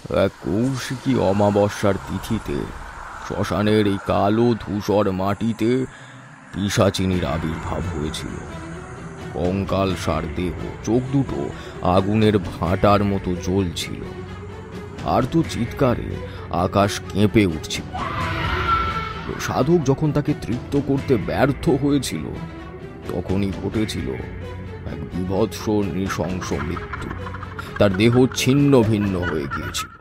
এক কৌশিকী অমাবস্যার তিথিতে শ্মশানের এই কালো ধূসর মাটিতে পিশাচিনীর আবির্ভাব হয়েছিল। কঙ্কাল সার দেহ, চোখ দুটো আগুনের ভাঁটার মতো জ্বলছিল, আর তো চিৎকারে আকাশ কেঁপে উঠছিল। সাধক যখন তাকে তৃপ্ত করতে ব্যর্থ হয়েছিল, তখনই ঘটেছিল এক বীভৎস নৃশংস মৃত্যু। তার দেহ ছিন্ন ভিন্ন হয়ে গিয়েছিল।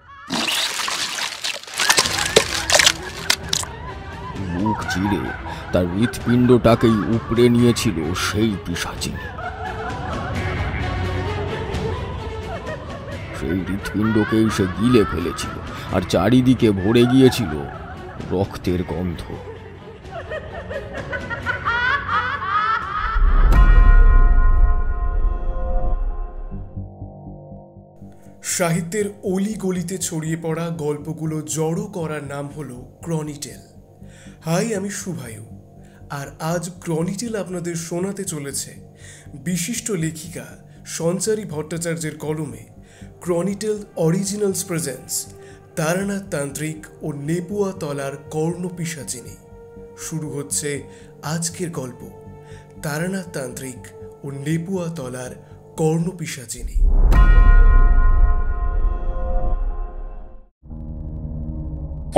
মুখ চিরে তার হৃৎপিণ্ডটাকেই উপড়ে নিয়েছিল সেই পিশাচিনী। সেই হৃৎপিণ্ডকেই সে গিলে ফেলেছিল, আর চারিদিকে ভরে গিয়েছিল রক্তের গন্ধ। সাহিত্যের অলি গলিতে ছড়িয়ে পড়া গল্পগুলো জড়ো করার নাম হলো ক্রনিটেল। হাই, আমি শুভায়ু, আর আজ ক্রনিটেল আপনাদের শোনাতে চলেছে বিশিষ্ট লেখিকা সঞ্চারী ভট্টাচার্যের কলমে ক্রনিটেল অরিজিনালস প্রেজেন্টস তারানাথ তান্ত্রিক ও নেপুয়া তলার কর্ণপিশাচিনী। শুরু হচ্ছে আজকের গল্প, তারানাথ তান্ত্রিক ও নেপুয়া তলার কর্ণপিশাচিনী।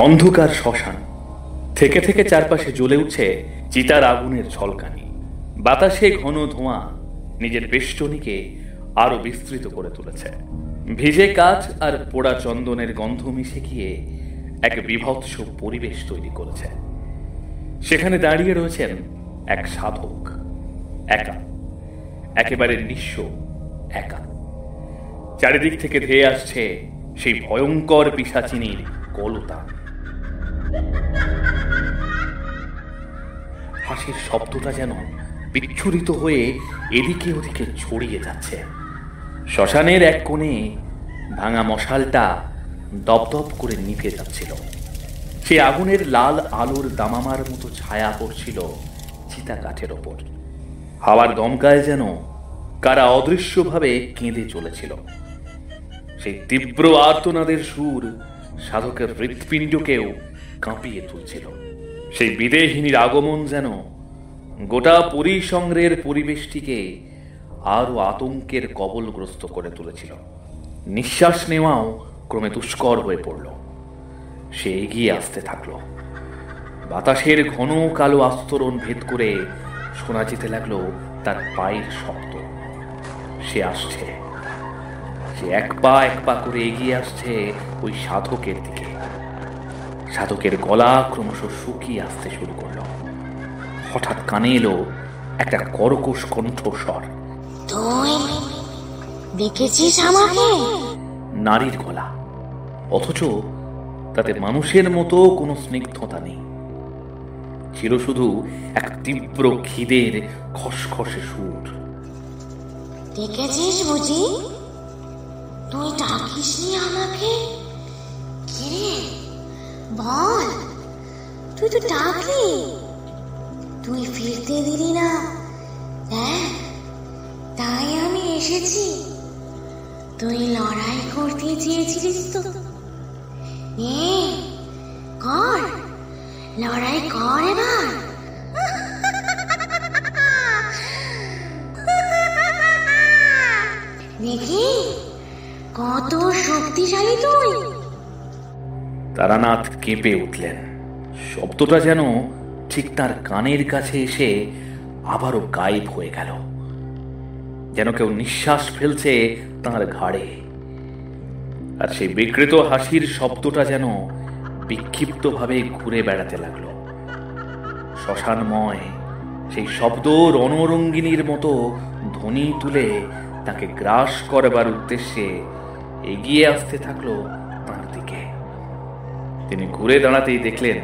অন্ধকার শ্মশান থেকে থেকে চারপাশে জ্বলে উঠছে চিতার আগুনের ঝলকানি। বাতাসে ঘন ধোঁয়া নিজের বেষ্টনীকে আরো বিস্তৃত করে তুলেছে। ভিজে কাঠ আর পোড়া চন্দনের গন্ধ মিশে গিয়ে এক বিভৎস পরিবেশ তৈরি করেছে। সেখানে দাঁড়িয়ে রয়েছেন এক সাধক, একা, একেবারে নিঃস্ব, একা। চারিদিক থেকে ধেয়ে আসছে সেই ভয়ঙ্কর পিশাচিনীর কলতান। হাসির শব্দটা যেন বিচ্ছুরিত হয়ে এদিকে ওদিকে ছড়িয়ে যাচ্ছে। শ্মশানের এক কোণে ভাঙা মশালটা দপদপ করে নিভে যাচ্ছিল। সে আগুনের লাল আলোর দামামার মতো ছায়া পড়ছিল চিতা কাঠের ওপর। হাওয়ার দমকায় যেন কারা অদৃশ্যভাবে কেঁদে চলেছিল। সেই তীব্র আর্তনাদের সুর সাধকের হৃৎপিণ্ডকেও কাঁপিয়ে তুলছিল। সেই বিদেহিনীর আগমন যেন গোটা পরিসংগ্রহের পরিবেশটিকে আরো আতঙ্কের কবলগ্রস্ত করে তুলেছিল। নিঃশ্বাস নেওয়াও ক্রমে দুষ্কর হয়ে পড়ল। সে এগিয়ে আসতে থাকলো। বাতাসের ঘন কালো আস্তরণ ভেদ করে শোনা যেতে লাগলো তার পায়ের শব্দ। সে আসছে, সে এক পা করে এগিয়ে আসছে ওই সাধকের দিকে। সাধকের গলা ক্রমশ শুকিয়ে আসতে শুরু করলো। হঠাৎ কানে এলো একটা কর্কশ কণ্ঠস্বর। তুই দেখেছিস আমাকে? নারীর গলা, অথচ তাতে মানুষের মতো কোনো স্নিগ্ধতা নেই। ছিল শুধু এক তীব্র খিদের খসখসে সুর। দেখেছিস বুঝি? তুই ডাকিসনি আমাকে? কিরে বল, তুই তো ডাকলি, তুই ফিরতে দিলি না। দেখ, তাই আমি এসেছি। তুই লড়াই করতে চেয়েছিলিস তো, কর, লড়াই কর এবার। দেখি কত শক্তিশালী তুই। তারানাথ কেঁপে উঠলেন। শব্দটা যেন ঠিক তার কানের কাছে এসে আবারও গায়েব হয়ে গেল, যেন কেউ নিঃশ্বাস ফেলছে তার ঘাড়ে। আর সেই বিকৃত হাসির শব্দটা যেন বিক্ষিপ্তভাবে ঘুরে বেড়াতে লাগলো। শ্মশানময় সেই শব্দ রণরঙ্গিনীর মতো ধ্বনি তুলে তাকে গ্রাস করবার উদ্দেশ্যে এগিয়ে আসতে থাকলো তার দিকে। তিনি ঘুরে দাঁড়াতেই দেখলেন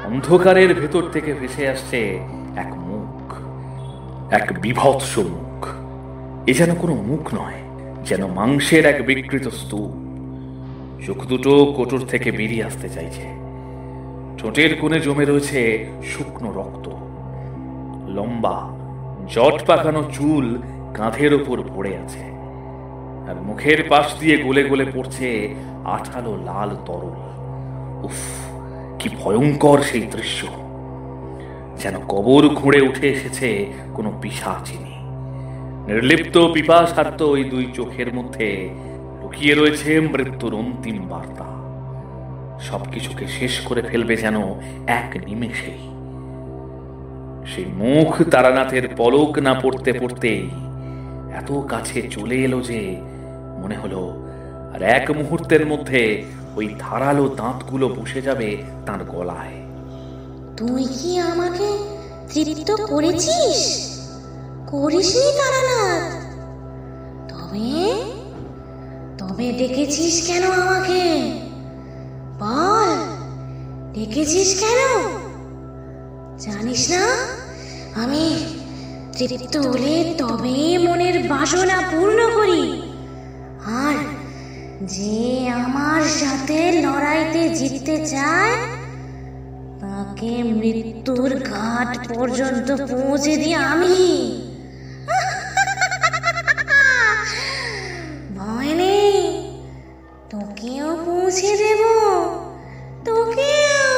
অন্ধকারের ভেতর থেকে ভেসে আসছে এক মুখ, এক বিভৎস মুখ। এ যেন কোনো মুখ নয়, যেন মাংসের এক বিকৃত স্তূপ। চোখ দুটো কোটর থেকে বেরিয়ে আসতে চাইছে। ঠোঁটের কোণে জমে রয়েছে শুকনো রক্ত। লম্বা জট পাকানো চুল কাঁধের ওপর পড়ে আছে। আর মুখের পাশ দিয়ে গলে গলে পড়ছে আঠালো লাল তরল। উফ, কি ভয়ঙ্কর সেই দৃশ্য! যেন কবর খুঁড়ে উঠে এসেছে কোনো পিশাচিনী। নির্লিপ্ত পিপাসার্ত ওই দুই চোখের মধ্যে লুকিয়ে রয়েছে মৃত্যুর অন্তিম বার্তা। সবকিছুকে শেষ করে ফেলবে যেন এক নিমেষেই। সেই মুখ তারানাথের পলক না পড়তে পড়তেই এত কাছে চলে এলো যে মনে হলো আর এক মুহূর্তের মধ্যে ওই ধারালো দাঁতগুলো বসে যাবে তার গলায়। তুই কি আমাকে তৃপ্ত করেছিস? করিসনি তারানাথ? তবে তবে ডেকেছিস কেন আমাকে? বল, ডেকেছিস কেন? জানিস না আমি তৃপ্ত হলে তবে মনের বাসনা পূর্ণ করি। আর যে আমার সাথে লড়াইতে জিততে চায় তাকে মৃত্যুর ঘাট পর্যন্ত পৌঁছে দিই আমি। ভয় নেই, তোকেও পৌঁছে দেব, তোকেও।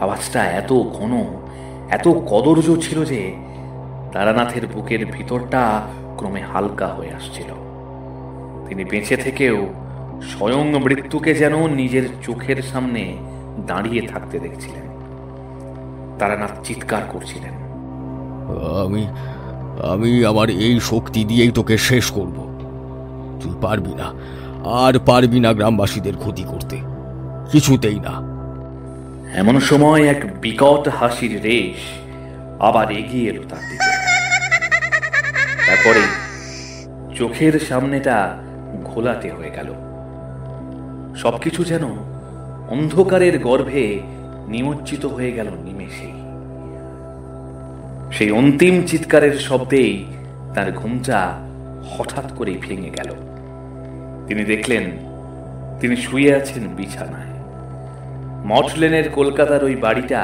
আওয়াজটা এত ঘন, এত কদর্য ছিল যে তারানাথের বুকের ভিতরটা ক্রমে হালকা হয়ে আসছিল। তিনি বেঁচে থেকেও স্বয়ং মৃত্যুকে যেন নিজের চোখের সামনে দাঁড়িয়ে থাকতে দেখছিলেন। তারানাথ চিৎকার করছিলেন, আমি আমি আমার এই শক্তি দিয়েই তোকে শেষ করব। তুই পারবি না, আর পারবি না গ্রামবাসীদের ক্ষতি করতে, কিছুতেই না। এমন সময় এক বিকট হাসির রেশ আবার এগিয়ে এলো তার দিকে। তারপরে চোখের সামনেটা ঘোলাটে হয়ে গেল। সবকিছু যেন অন্ধকারের গর্ভে নিমজ্জিত হয়ে গেল নিমেষেই। সেই অন্তিম চিৎকারের শব্দেই তার ঘুমটা হঠাৎ করেই ভেঙে গেল। তিনি দেখলেন তিনি শুয়ে আছেন বিছানায়। মঠলেনের কলকাতার ওই বাড়িটা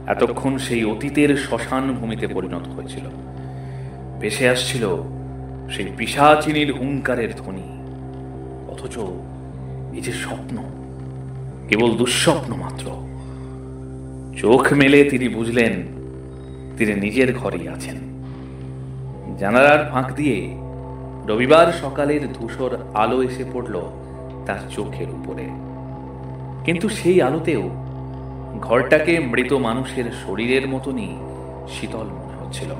এতক্ষণ সেই অতীতের শ্মশান ভূমিতে পরিণত হয়েছিল। ভেসে আসছিল সেই পিশাচিনীর হুঙ্কারের ধ্বনি। অথচ এই যে স্বপ্ন, কেবল দুঃস্বপ্ন মাত্র। চোখ মেলে তিনি বুঝলেন তিনি নিজের ঘরেই আছেন। জানালার ফাঁক দিয়ে রবিবার সকালের ধূসর আলো এসে পড়ল তার চোখের উপরে। কিন্তু সেই আলোতেও ঘরটাকে মৃত মানুষের শরীরের মতনই শীতল মনে হচ্ছিল।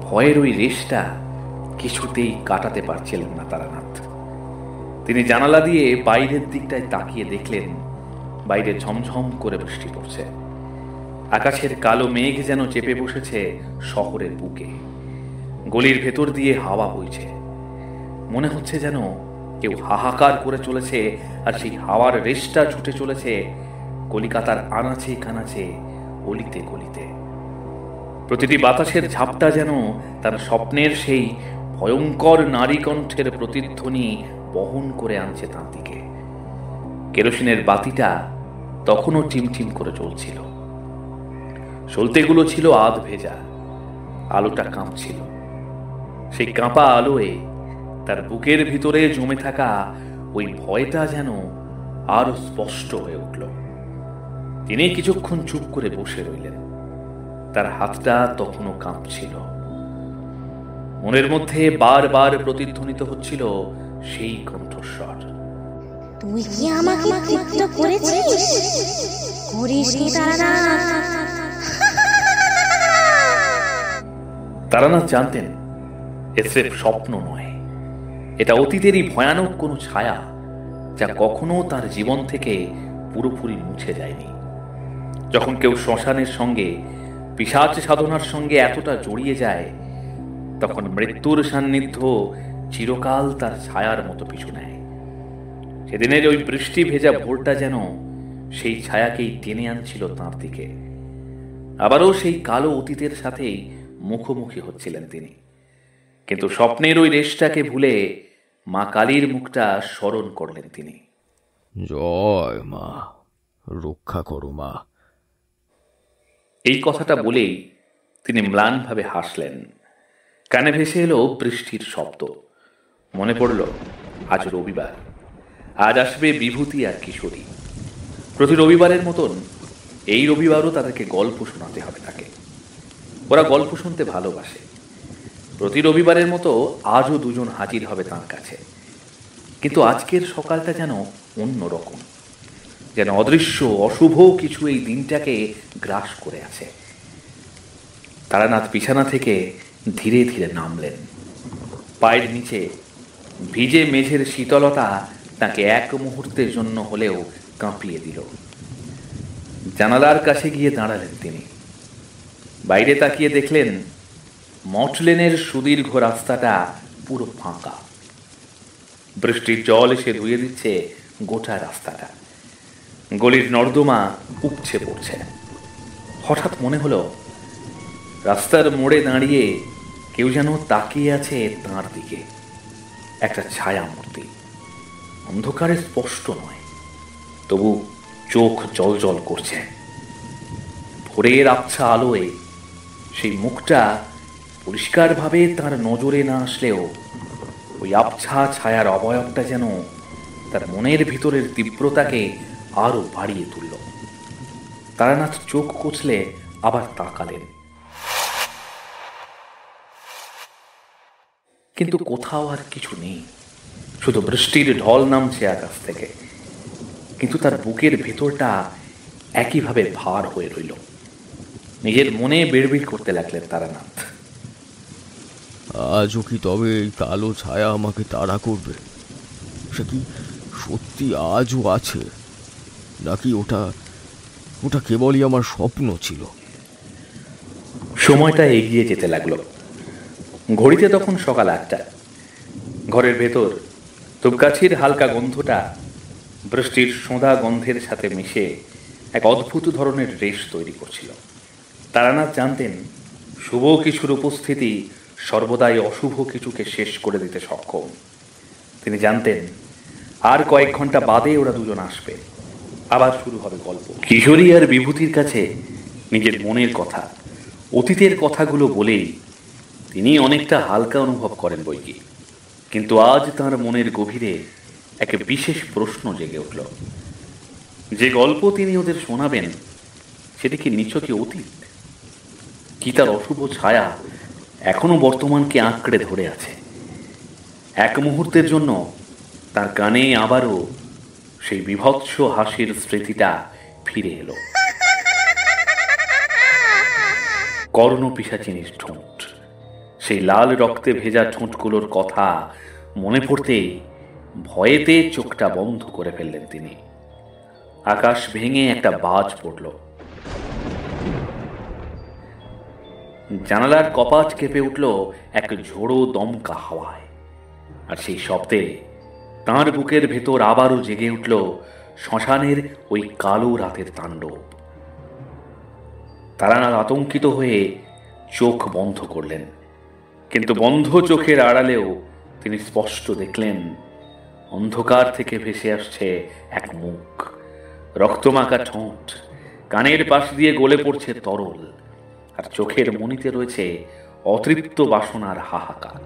ভয়ের ওই রেশটা কিছুতেই কাটাতে পারছিলেন না তারানাথ। তিনি জানালা দিয়ে বাইরের দিকটায় তাকিয়ে দেখলেন বাইরে ঝমঝম করে বৃষ্টি পড়ছে। আকাশের কালো মেঘ যেন চেপে বসেছে শহরের বুকে। গলির ভেতর দিয়ে হাওয়া বইছে। মনে হচ্ছে যেন কেউ হাহাকার করে চলেছে, আর সেই হাওয়ার রেশটা ছুটে চলেছে কলিকাতার আনাচে কানাচে, অলিতে গলিতে। প্রতিটি বাতাসের ঝাপটা যেন তার স্বপ্নের সেই ভয়ঙ্কর নারী কণ্ঠের প্রতিধ্বনি বহন করে আনছে তার দিকে। কেরোসিনের বাতিটা তখনও টিমটিম করে চলছিল। সলতেগুলো ছিল আধ ভেজা, আলোটা কাঁপছিল। সেই কাঁপা আলোয় তার বুকের ভিতরে জমে থাকা ওই ভয়টা যেন আরো স্পষ্ট হয়ে উঠল। তিনি কিছুক্ষণ চুপ করে বসে রইলেন। তার হাতটা তখনও কাঁপছিল। মনের মধ্যে বারবার প্রতিধ্বনিত হচ্ছিল সেই কণ্ঠস্বর, তুই কি আমাকে তৃপ্ত করেছিস? করিসনি তারানাথ? তারানাথ জানতেন এ স্রেফ স্বপ্ন নয়, এটা অতীতেরই ভয়ানক কোনো ছায়া যা কখনো তার জীবন থেকে পুরোপুরি মুছে যায়নি। যখন কেউ শ্মশানের সঙ্গে, পিশাচ সাধনার সঙ্গে এতটা জড়িয়ে যায়, তখন মৃত্যুর সান্নিধ্য চিরকাল তার ছায়ার মতো পিছু নেয়। সেদিনের ওই বৃষ্টি ভেজা ভোরটা যেন সেই ছায়াকেই টেনে আনছিল তাঁর দিকে। আবারও সেই কালো অতীতের সাথেই মুখোমুখি হচ্ছিলেন তিনি। কিন্তু স্বপ্নের ওই রেশটাকে ভুলে মা কালীর মুখটা স্মরণ করলেন তিনি। জয় মা, রক্ষা করো মা। এই কথাটা বলেই তিনি ম্লানভাবে হাসলেন। কানে ভেসে এলো বৃষ্টির শব্দ। মনে পড়ল আজ রবিবার, আজ আসবে বিভূতি আর কিশোরী। প্রতি রবিবারের মতন এই রবিবারও তাদেরকে গল্প শোনাতে হবে তাকে। ওরা গল্প শুনতে ভালোবাসে। প্রতি রবিবারের মতো আজও দুজন হাজির হবে তার কাছে। কিন্তু আজকের সকালটা যেন অন্যরকম, যেন অদৃশ্য অশুভ কিছু এই দিনটাকে গ্রাস করে আছে। তারানাথ বিছানা থেকে ধীরে ধীরে নামলেন। পায়ের নিচে ভিজে মেঝের শীতলতা তাকে এক মুহূর্তের জন্য হলেও কাঁপিয়ে দিল। জানালার কাছে গিয়ে দাঁড়ালেন তিনি। বাইরে তাকিয়ে দেখলেন মঠলেনের সুদীর্ঘ রাস্তাটা পুরো ফাঁকা। বৃষ্টির জল এসে ধুয়ে দিচ্ছে গোটা রাস্তাটা। গলির নর্দমা উপচে পড়ছে। হঠাৎ মনে হলো রাস্তার মোড়ে দাঁড়িয়ে কেউ যেন তাকিয়ে আছে তাঁর দিকে। একটা ছায়া মূর্তি, অন্ধকারে স্পষ্ট নয়, তবু চোখ জলজল করছে। ভোরের আবছা আলোয় সেই মুখটা পরিষ্কারভাবে তার নজরে না আসলেও ওই আবছা ছায়ার অবয়বটা যেন তার মনের ভিতরের তীব্রতাকে আরো বাড়িয়ে তুলল। তারানাথ চোখ কচলে আবার তাকালেন, কিন্তু কোথাও আর কিছু নেই। শুধু বৃষ্টির ঢল নামছে আকাশ থেকে। কিন্তু তার বুকের ভেতরটা একইভাবে ভার হয়ে রইল। নিজের মনে বিড়বিড় করতে লাগলেন তারানাথ। আজও কি তবে এই কালো ছায়া আমাকে তাড়া করবে? সে কি সত্যি আজও আছে, নাকি ওটা ওটা কেবলই আমার স্বপ্ন ছিল? সময়টা এগিয়ে যেতে লাগলো। ঘড়িতে তখন সকাল 8টা। ঘরের ভেতর ধূপগাছির হালকা গন্ধটা বৃষ্টির সোঁদা গন্ধের সাথে মিশে এক অদ্ভুত ধরনের রেশ তৈরি করছিল। তারানাথ জানতেন শুভ কিছুর উপস্থিতি সর্বদাই অশুভ কিছুকে শেষ করে দিতে সক্ষম। তিনি জানতেন আর কয়েক ঘন্টা বাদে ওরা দুজন আসবে, আবার শুরু হবে গল্প। কিশোরী আর বিভূতির কাছে নিজের মনের কথা, অতীতের কথাগুলো বলেই তিনি অনেকটা হালকা অনুভব করেন বইকি। কিন্তু আজ তাঁর মনের গভীরে এক বিশেষ প্রশ্ন জেগে উঠল। যে গল্প তিনি ওদের শোনাবেন সেটি কি নিছকই অতীত, কি তার অশুভ ছায়া এখনো বর্তমানকে আঁকড়ে ধরে আছে? এক মুহূর্তের জন্য তার কানে আবারও সেই বিভৎস হাসির স্মৃতিটা ফিরে এলো। কর্ণ পিশাচিনীর ঠোঁট, সেই লাল রক্তে ভেজা ঠোঁটগুলোর কথা মনে পড়তেই ভয়েতে চোখটা বন্ধ করে ফেললেন তিনি। আকাশ ভেঙে একটা বাজ পড়ল। জানালার কপাট কেঁপে উঠল এক ঝোড়ো দমকা হাওয়ায়। আর সেই শব্দে তাঁর বুকের ভেতর আবারও জেগে উঠল শ্মশানের ওই কালো রাতের তাণ্ডব। তারানাথ আতঙ্কিত হয়ে চোখ বন্ধ করলেন। কিন্তু বন্ধ চোখের আড়ালেও তিনি স্পষ্ট দেখলেন অন্ধকার থেকে ভেসে আসছে এক মুখ, রক্তমাখা ঠোঁট, কানের পাশ দিয়ে গলে পড়ছে তরল, আর চোখের মনিতে রয়েছে অতৃপ্ত বাসনার হাহাকার।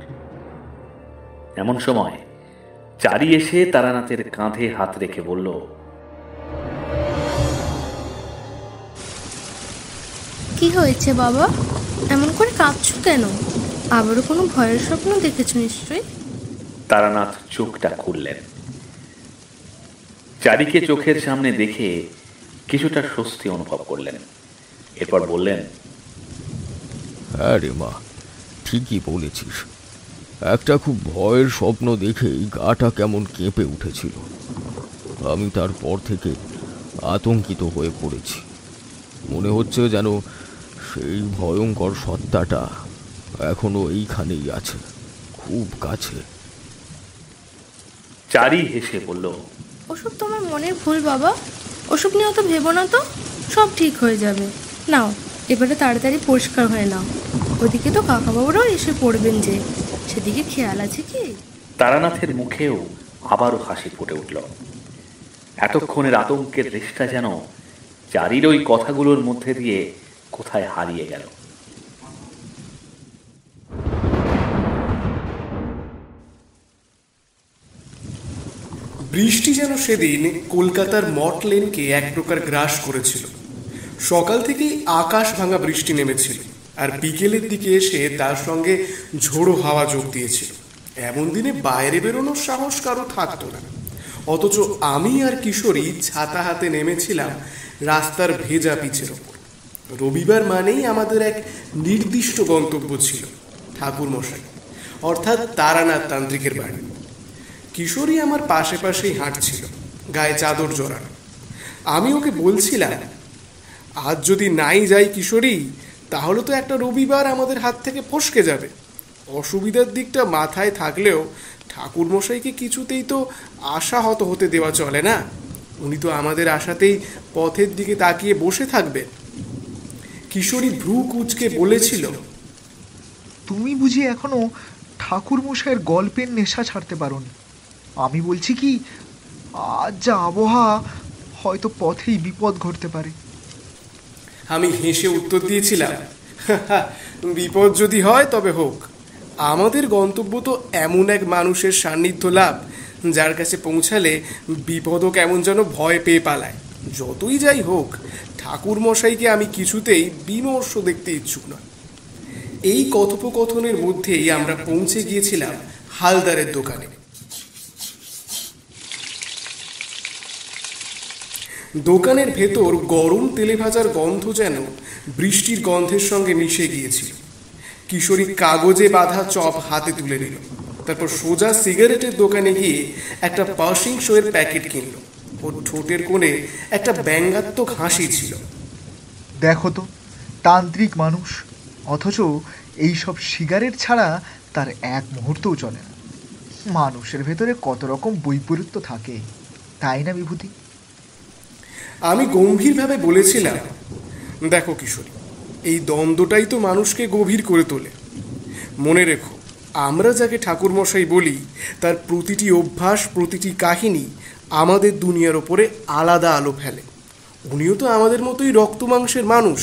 এমন সময় চারি এসে তারানাথের কাঁধে হাত রেখে বলল, কি হয়েছে বাবা? এমন করে কাঁদছো কেন? আবারও কোনো ভয়ের স্বপ্ন দেখেছো নিশ্চয়ই? তারানাথ চোখটা খুললেন। চারিকে চোখের সামনে দেখে কিছুটা স্বস্তি অনুভব করলেন। এরপর বললেন, হ্যাঁ রে মা, ঠিকই বলেছিস। একটা খুব ভয়ের স্বপ্ন দেখেই গাটা কেমন কেঁপে উঠেছিল। আমি তারপর থেকে আতঙ্কিত হয়ে পড়েছি। মনে হচ্ছে যেন সেই ভয়ঙ্কর সত্তাটা এখনো এইখানেই আছে, খুব কাছে। চারি হেসে বলল, ওসব তোমার মনের ভুল বাবা। ওসব নিয়ে অত ভেবো না তো, সব ঠিক হয়ে যাবে। নাও এবারে তাড়াতাড়ি পরিষ্কার হয়ে নাও। ওদিকে তো কাকাবাবুরাও এসে পড়বেন, যে সেদিকে খেয়াল আছে কি? তারানাথের মুখেও আবারও হাসি ফুটে উঠল। এতক্ষণের আতঙ্কের রেশটা যেন চারির ওই কথাগুলোর মধ্যে দিয়ে কোথায় হারিয়ে গেল। বৃষ্টি যেন সেদিন কলকাতার মঠ লেনকে এক প্রকার গ্রাস করেছিল। সকাল থেকেই আকাশ ভাঙা বৃষ্টি নেমেছিল, আর বিকেলের দিকে এসে তার সঙ্গে ঝোড়ো হাওয়া যোগ দিয়েছিল। এমন দিনে বাইরে বেরোনোর সাহস কারো থাকতো না, অথচ আমি আর কিশোরী ছাতা হাতে নেমেছিলাম রাস্তার ভেজা পিচের ওপর। রবিবার মানেই আমাদের এক নির্দিষ্ট গন্তব্য ছিল, ঠাকুরমশাই অর্থাৎ তারানাথ তান্ত্রিকের বাড়ি। কিশোরী আমার পাশে পাশেই হাঁটছিল, গায়ে চাদর জড়ানো। আমি ওকে বলছিলাম, আজ যদি নাই যাই কিশোরী, তাহলে তো একটা রবিবার আমাদের হাত থেকে ফসকে যাবে। অসুবিধার দিকটা মাথায় থাকলেও ঠাকুরমশাইকে কিছুতেই তো আশাহত হতে দেওয়া চলে না। উনি তো আমাদের আশাতেই পথের দিকে তাকিয়ে বসে থাকবেন। কিশোরী ভ্রু কুঁচকে বলেছিল, তুমি বুঝি এখনো ঠাকুর মশাইয়ের গল্পের নেশা ছাড়তে পারোনি? আমি বলছি কি, আজ যা আবহাওয়া, হয়তো পথেই বিপদ ঘটতে পারে। আমি হেসে উত্তর দিয়েছিলাম, বিপদ যদি হয় তবে হোক। আমাদের গন্তব্য তো এমন এক মানুষের সান্নিধ্য লাভ, যার কাছে পৌঁছালে বিপদও কেমন যেন ভয় পেয়ে পালায়। যতই যাই হোক, ঠাকুর মশাইকে আমি কিছুতেই বিমর্ষ দেখতে ইচ্ছুক নয়। এই কথোপকথনের মধ্যেই আমরা পৌঁছে গিয়েছিলাম হালদারের দোকানে। দোকানের ভেতর গরম তেলে ভাজার গন্ধ যেন বৃষ্টির গন্ধের সঙ্গে মিশে গিয়েছিল। কিশোরী কাগজে বাঁধা চপ হাতে তুলে নিল, তারপর সোজা সিগারেটের দোকানে গিয়ে একটা পাসিং শোয়ের প্যাকেট কিনল। ওর ঠোঁটের কোণে একটা ব্যঙ্গাত্মক হাসি ছিল। দেখো তো, তান্ত্রিক মানুষ, অথচ এইসব সিগারেট ছাড়া তার এক মুহূর্তও চলে না। মানুষের ভেতরে কত রকম বৈপরীত্য থাকে, তাই না বিভূতি? আমি গম্ভীরভাবে বলেছিলাম, দেখো কিশোরী, এই দ্বন্দ্বটাই তো মানুষকে গভীর করে তোলে। মনে রেখো, আমরা যাকে ঠাকুরমশাই বলি, তার প্রতিটি অভ্যাস, প্রতিটি কাহিনী আমাদের দুনিয়ার ওপরে আলাদা আলো ফেলে। উনিও তো আমাদের মতোই রক্ত মাংসের মানুষ,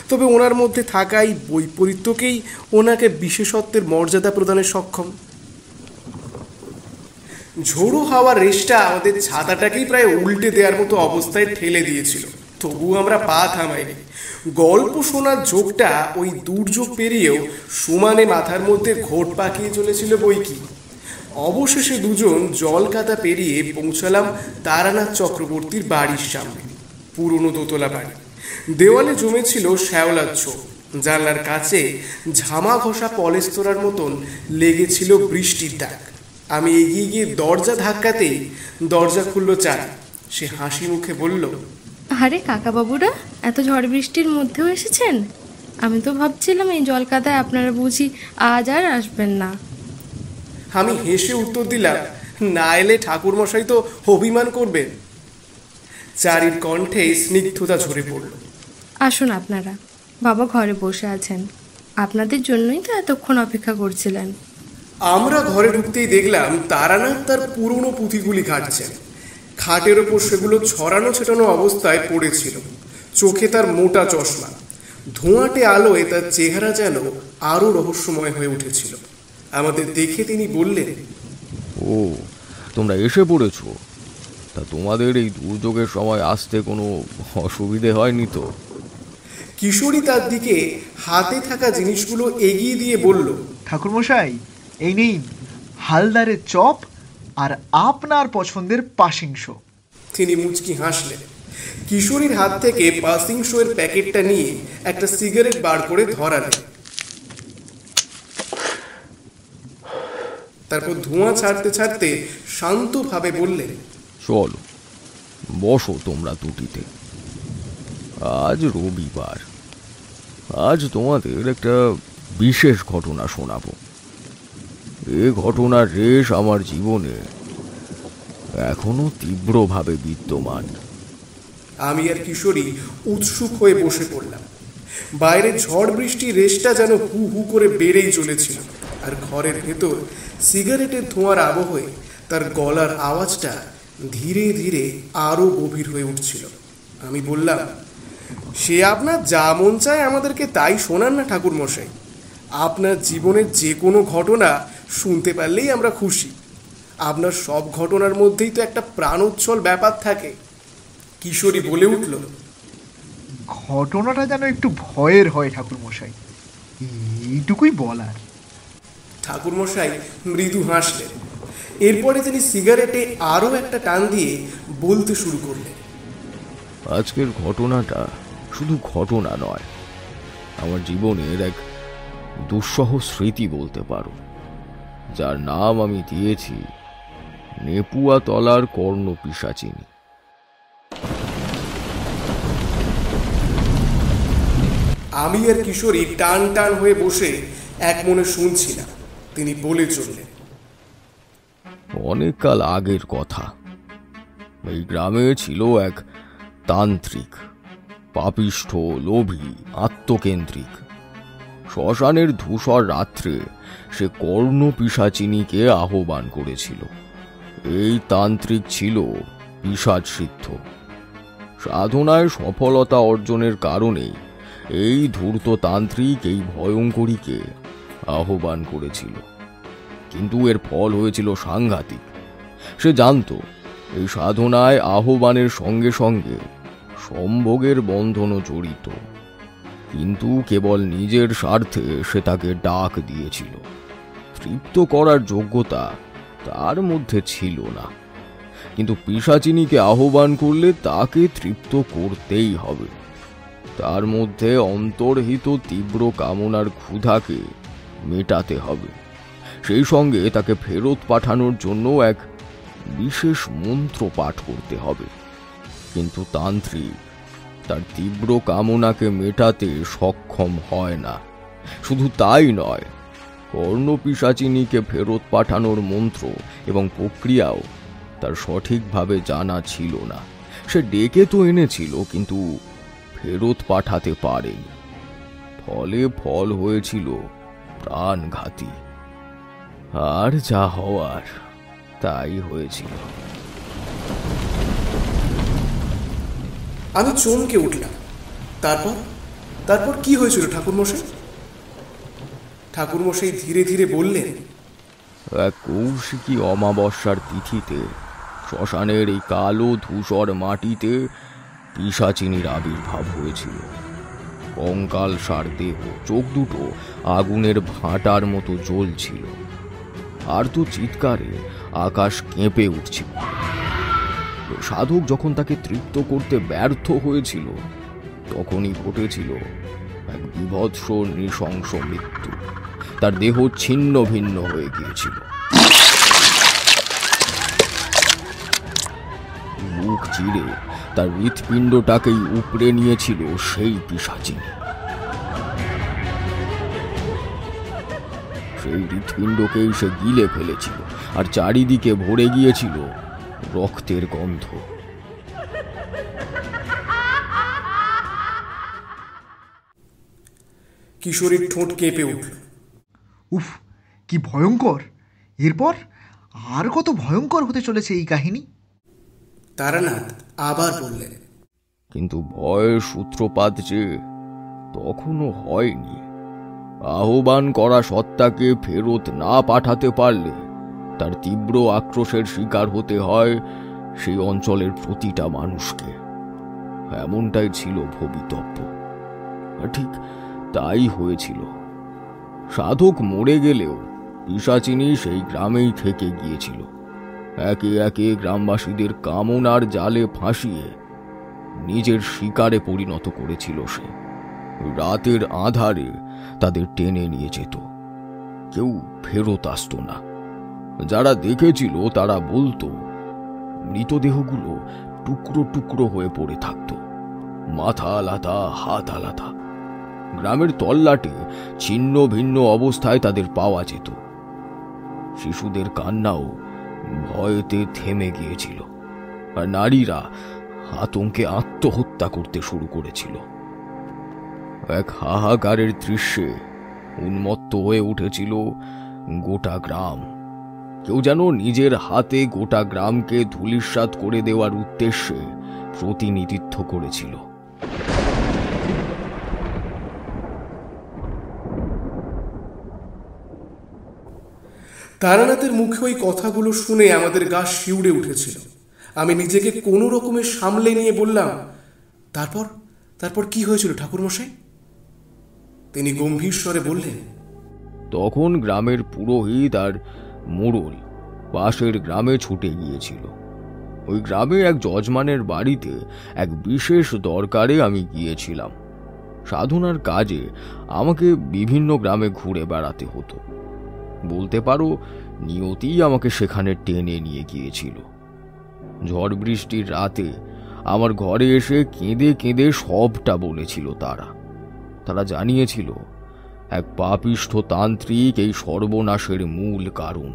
তবে ওনার মধ্যে থাকা এই বৈপরীত্যকেই ওনাকে বিশেষত্বের মর্যাদা প্রদানে সক্ষম। ঝোড়ো হাওয়ার রেশটা আমাদের ছাতাটাকেই প্রায় উল্টে দেওয়ার মতো অবস্থায় ঠেলে দিয়েছিল, তবু আমরা পা থামাইনি। গল্প শোনার ঝোঁকটা ওই দুর্যোগ পেরিয়েও সমানে মাথার মধ্যে ঘোট পাকিয়ে চলেছিল বই কি। অবশেষে দুজন জলকাদা পেরিয়ে পৌঁছালাম তারানাথ চক্রবর্তীর বাড়ির সামনে। পুরনো দোতলা বাড়ি, দেওয়ালে জমেছিল শ্যাওলার ছোপ, জানলার কাছে ঝামা ঘষা পলেস্তরার মতন লেগেছিল বৃষ্টির দাগ। আমি এগিয়ে গিয়ে দরজা ধাক্কাতেই দরজা খুলল চার। সে হাসি মুখে বলল, আরে কাকাবাবুরা, এত ঝড় বৃষ্টির মধ্যেও এসেছেন? আমি তো ভাবছিলাম এই জলকাদায় আপনারা বুঝি আজ আর আসবেন না। আমি হেসে উত্তর দিলাম, না এলে ঠাকুরমশাই তো অভিমান করবেন। চারির কণ্ঠে স্নিগ্ধতা ঝরে পড়ল। আসুন আপনারা, বাবা ঘরে বসে আছেন, আপনাদের জন্যই তো এতক্ষণ অপেক্ষা করছিলেন। আমরা ঘরে ঢুকতেই দেখলাম তারানাথ তার পুরনো পুঁথিগুলি ঘাটছেন। খাটের ওপর সেগুলো ছড়ানো ছেটানো অবস্থায় পড়েছিল। চোখে তার মোটা চশমা, ধোঁয়াটে আলোয় তার চেহারা যেন আরো রহস্যময় হয়ে উঠেছিল। আমাদের দেখে তিনি বললেন, ও, তোমরা এসে পড়েছো? তা তোমাদের এই দুর্যোগের সময় আসতে কোনো অসুবিধে হয়নি তো? কিশোরী তার দিকে হাতে থাকা জিনিসগুলো এগিয়ে দিয়ে বলল, ঠাকুরমশাই, এই নিন হালদারের চপ আর আপনার পছন্দের পাসিং শো। তিনি মুচকি হাসলেন। কিশোরীর হাত থেকে পাসিং শোয়ের প্যাকেটটা নিয়ে একটা সিগারেট বার করে ধরালেন। তারপর ধোঁয়া ছাড়তে ছাড়তে শান্তভাবে বললেন, চলো বসো তোমরা দুটিতে। আজ রবিবার, আজ তোমাদের একটা বিশেষ ঘটনা শোনাবো। এ ঘটনার রেশ আমার জীবনে এখনো তীব্রভাবে বিদ্যমান। আমি আর কিশোরী উৎসুক হয়ে বসে পড়লাম। বাইরে ঝড় বৃষ্টির রেশটা যেন হু হু করে বেড়েই চলেছিল, আর ঘরের ভেতর সিগারেটের ধোঁয়ার আবহে তার গলার আওয়াজটা ধীরে ধীরে আরো গভীর হয়ে উঠছিল। আমি বললাম, সে আপনার যা মন চায় আমাদেরকে তাই শোনান না ঠাকুরমশাই। আপনার জীবনের যে কোনো ঘটনা শুনতে পারলেই আমরা খুশি। আপনার সব ঘটনার মধ্যেই তো একটা প্রাণোচ্ছল ব্যাপার থাকে। কিশোরী বলে উঠল, ঘটনাটা যেন একটু ভয়ের হয় ঠাকুরমশাই, এইটুকুই বলার। ঠাকুরমশাই মৃদু হাসলেন। এরপরে তিনি সিগারেটে আরও একটা টান দিয়ে বলতে শুরু করলেন, আজকের ঘটনাটা শুধু ঘটনা নয়, আমার জীবনের এক দুঃসহ স্মৃতি বলতে পারো, যার নাম আমি দিয়েছি নেপুয়া তলার কর্ণ পিশাচিনী। আমি আর কিশোরী টান টান হয়ে বসে এক মনে শুনছিলাম। তিনি বলে চললেন, অনেক কাল আগের কথা, এই গ্রামে ছিল এক তান্ত্রিক, পাপিষ্ঠ, লোভী, আত্মকেন্দ্রিক। শ্মশানের ধূসর রাত্রে সে কর্ণ পিশাচিনীকে আহ্বান করেছিল। এই তান্ত্রিক ছিল পিশাচ সিদ্ধ। সাধনায় সফলতা অর্জনের কারণেই এই ধূর্ত তান্ত্রিক এই ভয়ঙ্করীকে আহ্বান করেছিল, কিন্তু এর ফল হয়েছিল সাংঘাতিক। সে জানত এই সাধনায় আহ্বানের সঙ্গে সঙ্গে সম্ভোগের বন্ধনও জড়িত, কিন্তু কেবল নিজের স্বার্থে সে তাকে ডাক দিয়েছিল। তৃপ্ত করার যোগ্যতা তার মধ্যে ছিল না, কিন্তু পিশাচিনীকে আহ্বান করলে তাকে তৃপ্ত করতেই হবে। তার মধ্যে অন্তর্হিত তীব্র কামনার ক্ষুধাকে মেটাতে হবে, সেই সঙ্গে তাকে ফেরত পাঠানোর জন্য এক বিশেষ মন্ত্র পাঠ করতে হবে। কিন্তু তান্ত্রিক তার তীব্র কামনাকে মেটাতে সক্ষম হয় না। শুধু তাই নয়, কর্ণ পিশাচিনীকে ফেরত পাঠানোর মন্ত্র এবং প্রক্রিয়াও তার সঠিকভাবে জানা ছিল না। সে ডেকে তো এনেছিল, কিন্তু ফেরত পাঠাতে পারেনি। ফলে ফল হয়েছিল প্রাণঘাতী। আর যা হওয়ার তাই হয়েছিল। আমি চমকে উঠলাম। তারপর কি হয়েছিল ঠাকুরমশাই? ঠাকুরমশাই ধীরে ধীরে বললেন, এক কৌশিকী অমাবস্যার তিথিতে শ্মশানের এই কালো ধূসর মাটিতে পিশাচিনীর আবির্ভাব হয়েছিল। কঙ্কাল সার দেহ, চোখ দুটো আগুনের ভাঁটার মতো জ্বলছিল, আর তো চিৎকারে আকাশ কেঁপে উঠছিল। সাধক যখন তাকে তৃপ্ত করতে ব্যর্থ হয়েছিল, তখনই ঘটেছিল এক বিভৎস নৃশংস মৃত্যু। তার দেহ ছিন্ন ভিন্ন হয়ে গিয়েছিল। মুখ চিরে তার হৃৎপিণ্ডটাকেই উপড়ে নিয়েছিল সেই পিশাচিনী। সেই হৃৎপিণ্ডকেই সে গিলে ফেলেছিল, আর চারিদিকে ভরে গিয়েছিল রক্তের গন্ধ। কিশোরীর ঠোঁট কেঁপে উঠল। উফ, কি ভয়ঙ্কর! এরপর আর কত ভয়ঙ্কর হতে চলেছে এই কাহিনী। তারানাথ আবার বললেন, কিন্তু ভয়ের সূত্রপাত যে তখনও হয়নি। আহ্বান করা সত্তাকে ফেরত না পাঠাতে পারলে তার তীব্র আক্রোশের শিকার হতে হয় সেই অঞ্চলের প্রতিটা মানুষকে। এমনটাই ছিল ভবিতব্য, আর ঠিক তাই হয়েছিল। সাধক মরে গেলেও পিশাচিনী সেই গ্রামেই থেকে গিয়েছিল। একে একে গ্রামবাসীদের কামনার জালে ফাঁসিয়ে নিজের শিকারে পরিণত করেছিল সে। রাতের আঁধারে তাদের টেনে নিয়ে যেত, কেউ ফেরত আসতো না। যারা দেখেছিল তারা বলতো মৃতদেহগুলো টুকরো টুকরো হয়ে পড়ে থাকত, মাথা আলাদা, হাত আলাদা। গ্রামের তল্লাটে ছিন্ন ভিন্ন অবস্থায় তাদের পাওয়া যেত। শিশুদের কান্নাও ভয়েতে থেমে গিয়েছিল, আর নারীরা আতঙ্কে আত্মহত্যা করতে শুরু করেছিল। এক হাহাকারের দৃশ্যে উন্মত্ত হয়ে উঠেছিল গোটা গ্রাম। কেউ যেন নিজের হাতে গোটা গ্রামকে ধূলিসাৎ করে দেওয়ার উদ্দেশ্যে প্রতিনিধিত্ব করেছিল। তারানাথের মুখে ওই কথাগুলো শুনে আমাদের গা শিউড়ে উঠেছিল। আমি নিজেকে কোনো রকমে সামলে নিয়ে বললাম, তারপর তারপর কি হয়েছিল ঠাকুরমশাই? তিনি গম্ভীর স্বরে বললেন, তখন গ্রামের পুরোহিত আর মোড়ল পাশের গ্রামে ছুটে গিয়েছিল। ওই গ্রামে এক যজমানের বাড়িতে এক বিশেষ দরকারে আমি গিয়েছিলাম। সাধনার কাজে আমাকে বিভিন্ন গ্রামে ঘুরে বেড়াতে হতো। বলতে পারো নিয়তিই আমাকে সেখানে টেনে নিয়ে গিয়েছিল। ঝড় বৃষ্টির রাতে আমার ঘরে এসে কেঁদে কেঁদে সবটা বলেছিল তারা জানিয়েছিল এক পাপিষ্ঠ তান্ত্রিক এই সর্বনাশের মূল কারণ।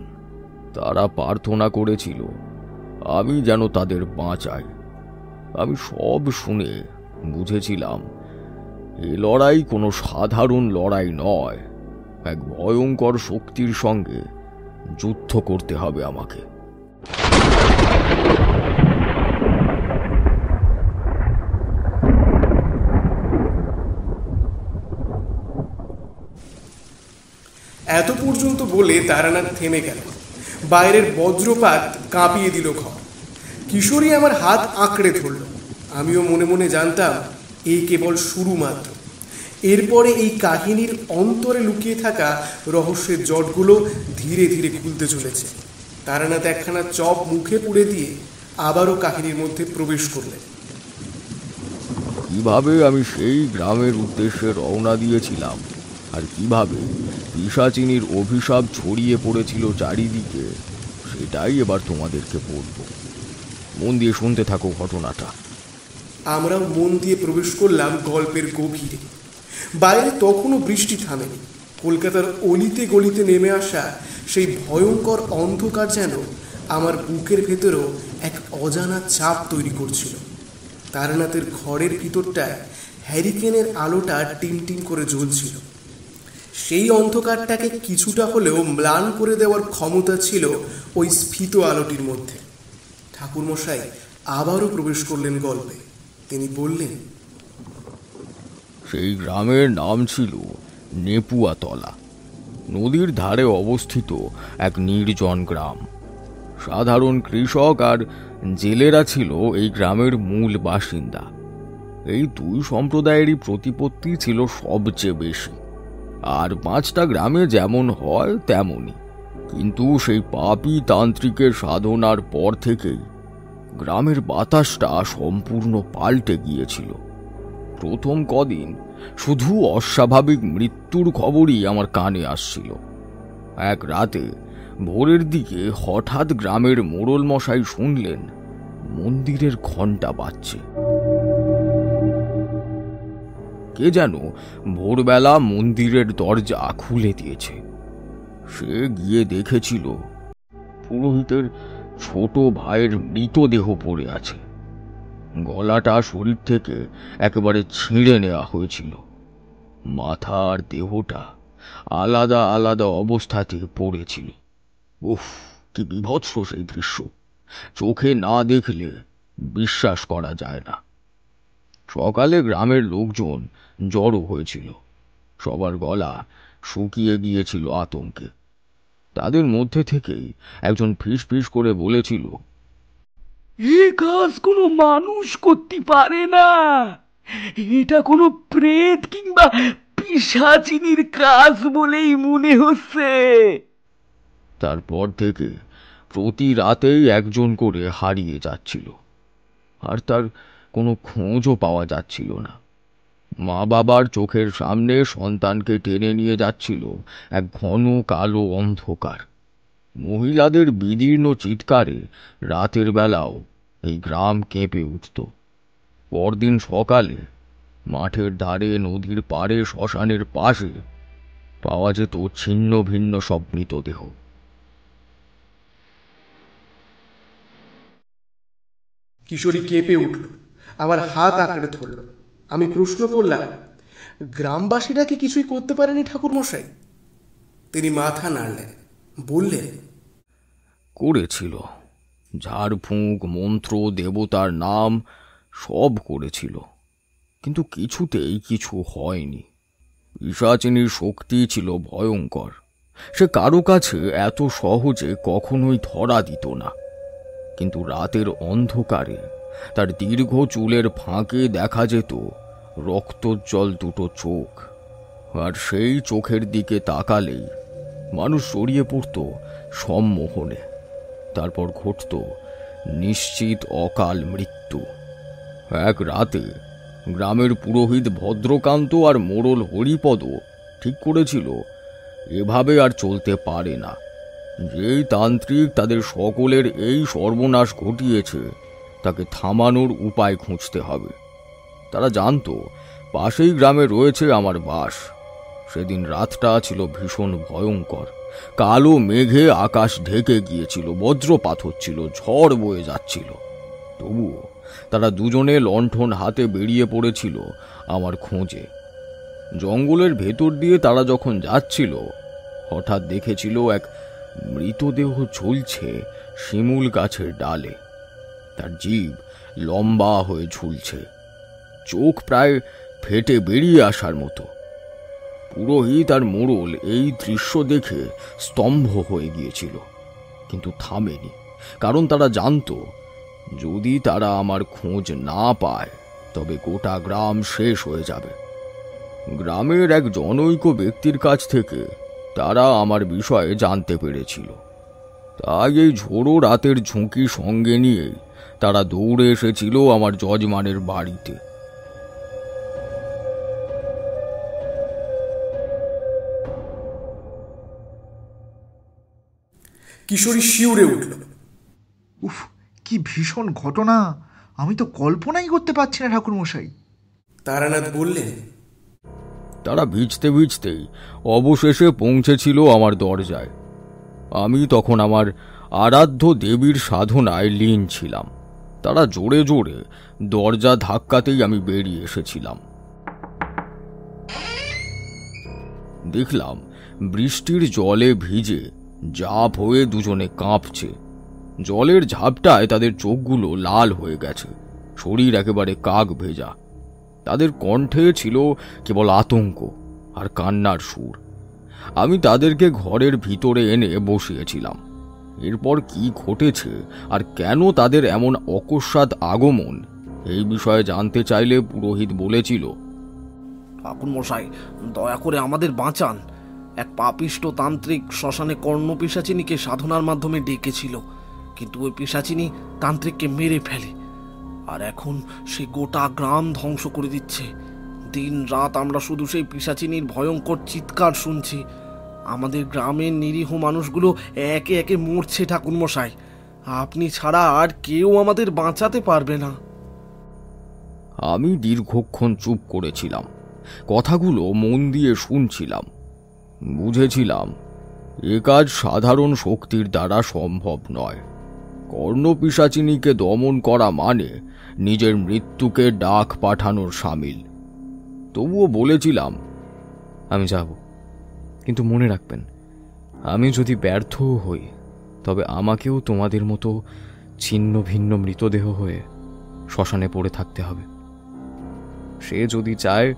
তারা প্রার্থনা করেছিল আমি যেন তাদের বাঁচাই। আমি সব শুনে বুঝেছিলাম এ লড়াই কোনো সাধারণ লড়াই নয়, এক ভয়ঙ্কর শক্তির সঙ্গে যুদ্ধ করতে হবে আমাকে। এত পর্যন্ত বলে তারানাথ থেমে গেল। বাইরের বজ্রপাত কাঁপিয়ে দিল ঘর। কিশোরী আমার হাত আঁকড়ে ধরল। আমিও মনে মনে জানতাম এই কেবল শুরু মাত্র। এরপরে এই কাহিনীর অন্তরে লুকিয়ে থাকা রহস্যের জটগুলো ধীরে ধীরে খুলতে চলেছে। তারানাথ একখানা চপ মুখে পুড়ে দিয়ে আবারও কাহিনীর মধ্যে প্রবেশ করলেন। কিভাবে আমি সেই গ্রামের উদ্দেশ্যে রওনা দিয়েছিলাম আর কিভাবে পিশাচিনীর অভিশাপ ছড়িয়ে পড়েছিল চারিদিকে, সেটাই এবার তোমাদেরকে বলবো। মন দিয়ে শুনতে থাকো ঘটনাটা। আমরাও মন দিয়ে প্রবেশ করলাম গল্পের গভীরে। বাইরে তখনও বৃষ্টি থামেনি। কলকাতার অলিতে গলিতে নেমে আসা সেই ভয়ঙ্কর অন্ধকার যেন আমার বুকের ভেতরেও এক অজানা চাপ তৈরি করছিল। তারানাথের ঘরের ভিতরটায় হ্যারিকেনের আলোটা টিমটিম করে জ্বলছিল। সেই অন্ধকারটাকে কিছুটা হলেও ম্লান করে দেওয়ার ক্ষমতা ছিল ওই স্ফীত আলোটির মধ্যে। ঠাকুরমশাই আবারও প্রবেশ করলেন গল্পে। তিনি বললেন, সেই গ্রামের নাম ছিল নেপুয়াতলা। নদীর ধারে অবস্থিত এক নির্জন গ্রাম। সাধারণ কৃষক আর জেলেরা ছিল এই গ্রামের মূল বাসিন্দা। এই দুই সম্প্রদায়েরই প্রতিপত্তি ছিল সবচেয়ে বেশি। আর 5টা গ্রামে যেমন হয় তেমনই। কিন্তু সেই পাপী তান্ত্রিকের সাধনার পর থেকেই গ্রামের বাতাসটা সম্পূর্ণ পাল্টে গিয়েছিল। প্রথম কদিন শুধু অস্বাভাবিক মৃত্যুর খবরই আমার কানে আসছিল। এক রাতে ভোরের দিকে হঠাৎ গ্রামের মোড়ল মশাই শুনলেন মন্দিরের ঘণ্টা বাজছে। কে যেন ভোরবেলা মন্দিরের দরজা খুলে দিয়েছে। সে গিয়ে দেখেছিল পুরোহিতের ছোট ভাইয়ের মৃতদেহ পড়ে আছে। গলাটা শরীর থেকে একেবারে ছিঁড়ে নেওয়া হয়েছিল। মাথা আর দেহটা আলাদা আলাদা অবস্থাতে পড়েছিল। উফ, কি বিভৎস সেই দৃশ্য! চোখে না দেখলে বিশ্বাস করা যায় না। সকালে গ্রামের লোকজন জড়ো হয়েছিল। সবার গলা শুকিয়ে গিয়েছিল আতঙ্কে। তাদের মধ্যে থেকেই একজন ফিস ফিস করে বলেছিল, এ কাজ কোনো মানুষ করতে পারে না। এটা কোনো প্রেত কিংবা পিশাচিনীর কাজ বলেই মনে হচ্ছে। তারপর থেকে প্রতি রাতেই একজন করে হারিয়ে যাচ্ছিল, আর তার কোনো খোঁজও পাওয়া যাচ্ছিল না। মা বাবার চোখের সামনে সন্তানকে টেনে নিয়ে যাচ্ছিল এক ঘন কালো অন্ধকার। মহিলাদের বিদীর্ণ চিৎকারে রাতের বেলাও এই গ্রাম কেঁপে উঠত। পরদিন সকালে মাঠের ধারে, নদীর পাড়ে, শ্মশানের পাশে পাওয়া যেত ছিন্ন ভিন্ন সব মৃতদেহ। কিশোরী কেঁপে উঠল, আমার হাত আঁকড়ে ধরল। আমি প্রশ্ন করলাম, গ্রামবাসীরা কি কিছুই করতে পারেনি ঠাকুরমশাই? তিনি মাথা নাড়লেন, বললেন, করেছিল। ঝাড়ফুঁক, মন্ত্র, দেবতার নাম সব করেছিল, কিন্তু কিছুতেই কিছু হয়নি। পিশাচিনীর শক্তি ছিল ভয়ঙ্কর। সে কারো কাছে এত সহজে কখনোই ধরা দিত না, কিন্তু রাতের অন্ধকারে তার দীর্ঘ চুলের ফাঁকে দেখা যেত রক্তোজ্জ্বল দুটো চোখ, আর সেই চোখের দিকে তাকালেই মানুষ জড়িয়ে পড়ত সম্মোহনে। তারপর ঘটত নিশ্চিত অকাল মৃত্যু। এক রাতে গ্রামের পুরোহিত ভদ্রকান্ত আর মোড়ল হরিপদ ঠিক করেছিল এভাবে আর চলতে পারে না। যেই তান্ত্রিক তাদের সকলের এই সর্বনাশ ঘটিয়েছে তাকে থামানোর উপায় খুঁজতে হবে। তারা জানতো পাশেই গ্রামে রয়েছে আমার বাস। সেদিন রাতটা ছিল ভীষণ ভয়ঙ্কর। কালো মেঘে আকাশ ঢেকে গিয়েছিল, বজ্রপাত হচ্ছিল, ঝড় বয়ে যাচ্ছিল। তবুও তারা দুজনে লণ্ঠন হাতে বেরিয়ে পড়েছিল আমার খোঁজে। জঙ্গলের ভেতর দিয়ে তারা যখন যাচ্ছিল, হঠাৎ দেখেছিল এক মৃতদেহ ঝুলছে শিমুল গাছের ডালে। তার জিভ লম্বা হয়ে ঝুলছে, চোখ প্রায় ফেটে বেরিয়ে আসার মতো। পুরোহিত আর মোড়ল এই দৃশ্য দেখে স্তম্ভ হয়ে গিয়েছিল, কিন্তু থামেনি, কারণ তারা জানতো যদি তারা আমার খোঁজ না পায় তবে গোটা গ্রাম শেষ হয়ে যাবে। গ্রামের এক জনৈক ব্যক্তির কাছ থেকে তারা আমার বিষয়ে জানতে পেরেছিল। তাই এই ঝোড়ো রাতের ঝুঁকি সঙ্গে নিয়ে তারা দৌড়ে এসেছিল আমার যজমানের বাড়িতে। কিশোরী শিউরে উঠল। উফ, কি ভীষণ ঘটনা! আমি তো কল্পনাই করতে পারছি না ঠাকুরমশাই। তারানাথ বললেন। তারা ভিজতে ভিজতেই অবশেষে পৌঁছেছিল আমার দরজায়। আমি তখন আমার আরাধ্য দেবীর সাধনায় লীন ছিলাম। তারা জোরে জোরে দরজা ধাক্কাতেই আমি বেরিয়ে এসেছিলাম। দেখলাম বৃষ্টির জলে ভিজে ঝাঁপ হয়ে দুজনে কাঁপছে। জলের ঝাপটায় তাদের চোখগুলো লাল হয়ে গেছে, শরীর একেবারে কাক ভেজা। তাদের কণ্ঠে ছিল কেবল আতঙ্ক আর কান্নার সুর। আমি তাদেরকে ঘরের ভিতরে এনে বসিয়েছিলাম। এরপর কি ঘটেছে আর কেন তাদের এমন অকস্মাৎ আগমন, এই বিষয়ে জানতে চাইলে পুরোহিত বলেছিল, ঠাকুর মশাই, দয়া করে আমাদের বাঁচান। এক পাপিষ্ট তান্ত্রিক শ্মশানে কর্ণপিশাচিনীকে সাধনার মাধ্যমে ডেকেছিল, কিন্তু ওই পিশাচিনী তান্ত্রিককে মেরে ফেলে, আর এখন সে গোটা গ্রাম ধ্বংস করে দিচ্ছে। দিন রাত আমরা শুধু সেই পিশাচিনীর ভয়ঙ্কর চিৎকার শুনছি। আমাদের গ্রামের নিরীহ মানুষগুলো একে একে মরছে ঠাকুর মশাই। আপনি ছাড়া আর কেউ আমাদের বাঁচাতে পারবে না। আমি দীর্ঘক্ষণ চুপ করেছিলাম, কথাগুলো মন দিয়ে শুনছিলাম। বুঝেছিলাম এ কাজ সাধারণ শক্তির দ্বারা সম্ভব নয়। কর্ণপিশাচিনীকে দমন করা মানে নিজের মৃত্যুকে ডাক পাঠানোর সামিল। তবুও বলেছিলাম, আমি যাব, কিন্তু মনে রাখবেন, আমি যদি ব্যর্থ হই তবে আমাকেও তোমাদের মতো ছিন্ন ভিন্ন মৃতদেহ হয়ে শ্মশানে পড়ে থাকতে হবে। সে যদি চায়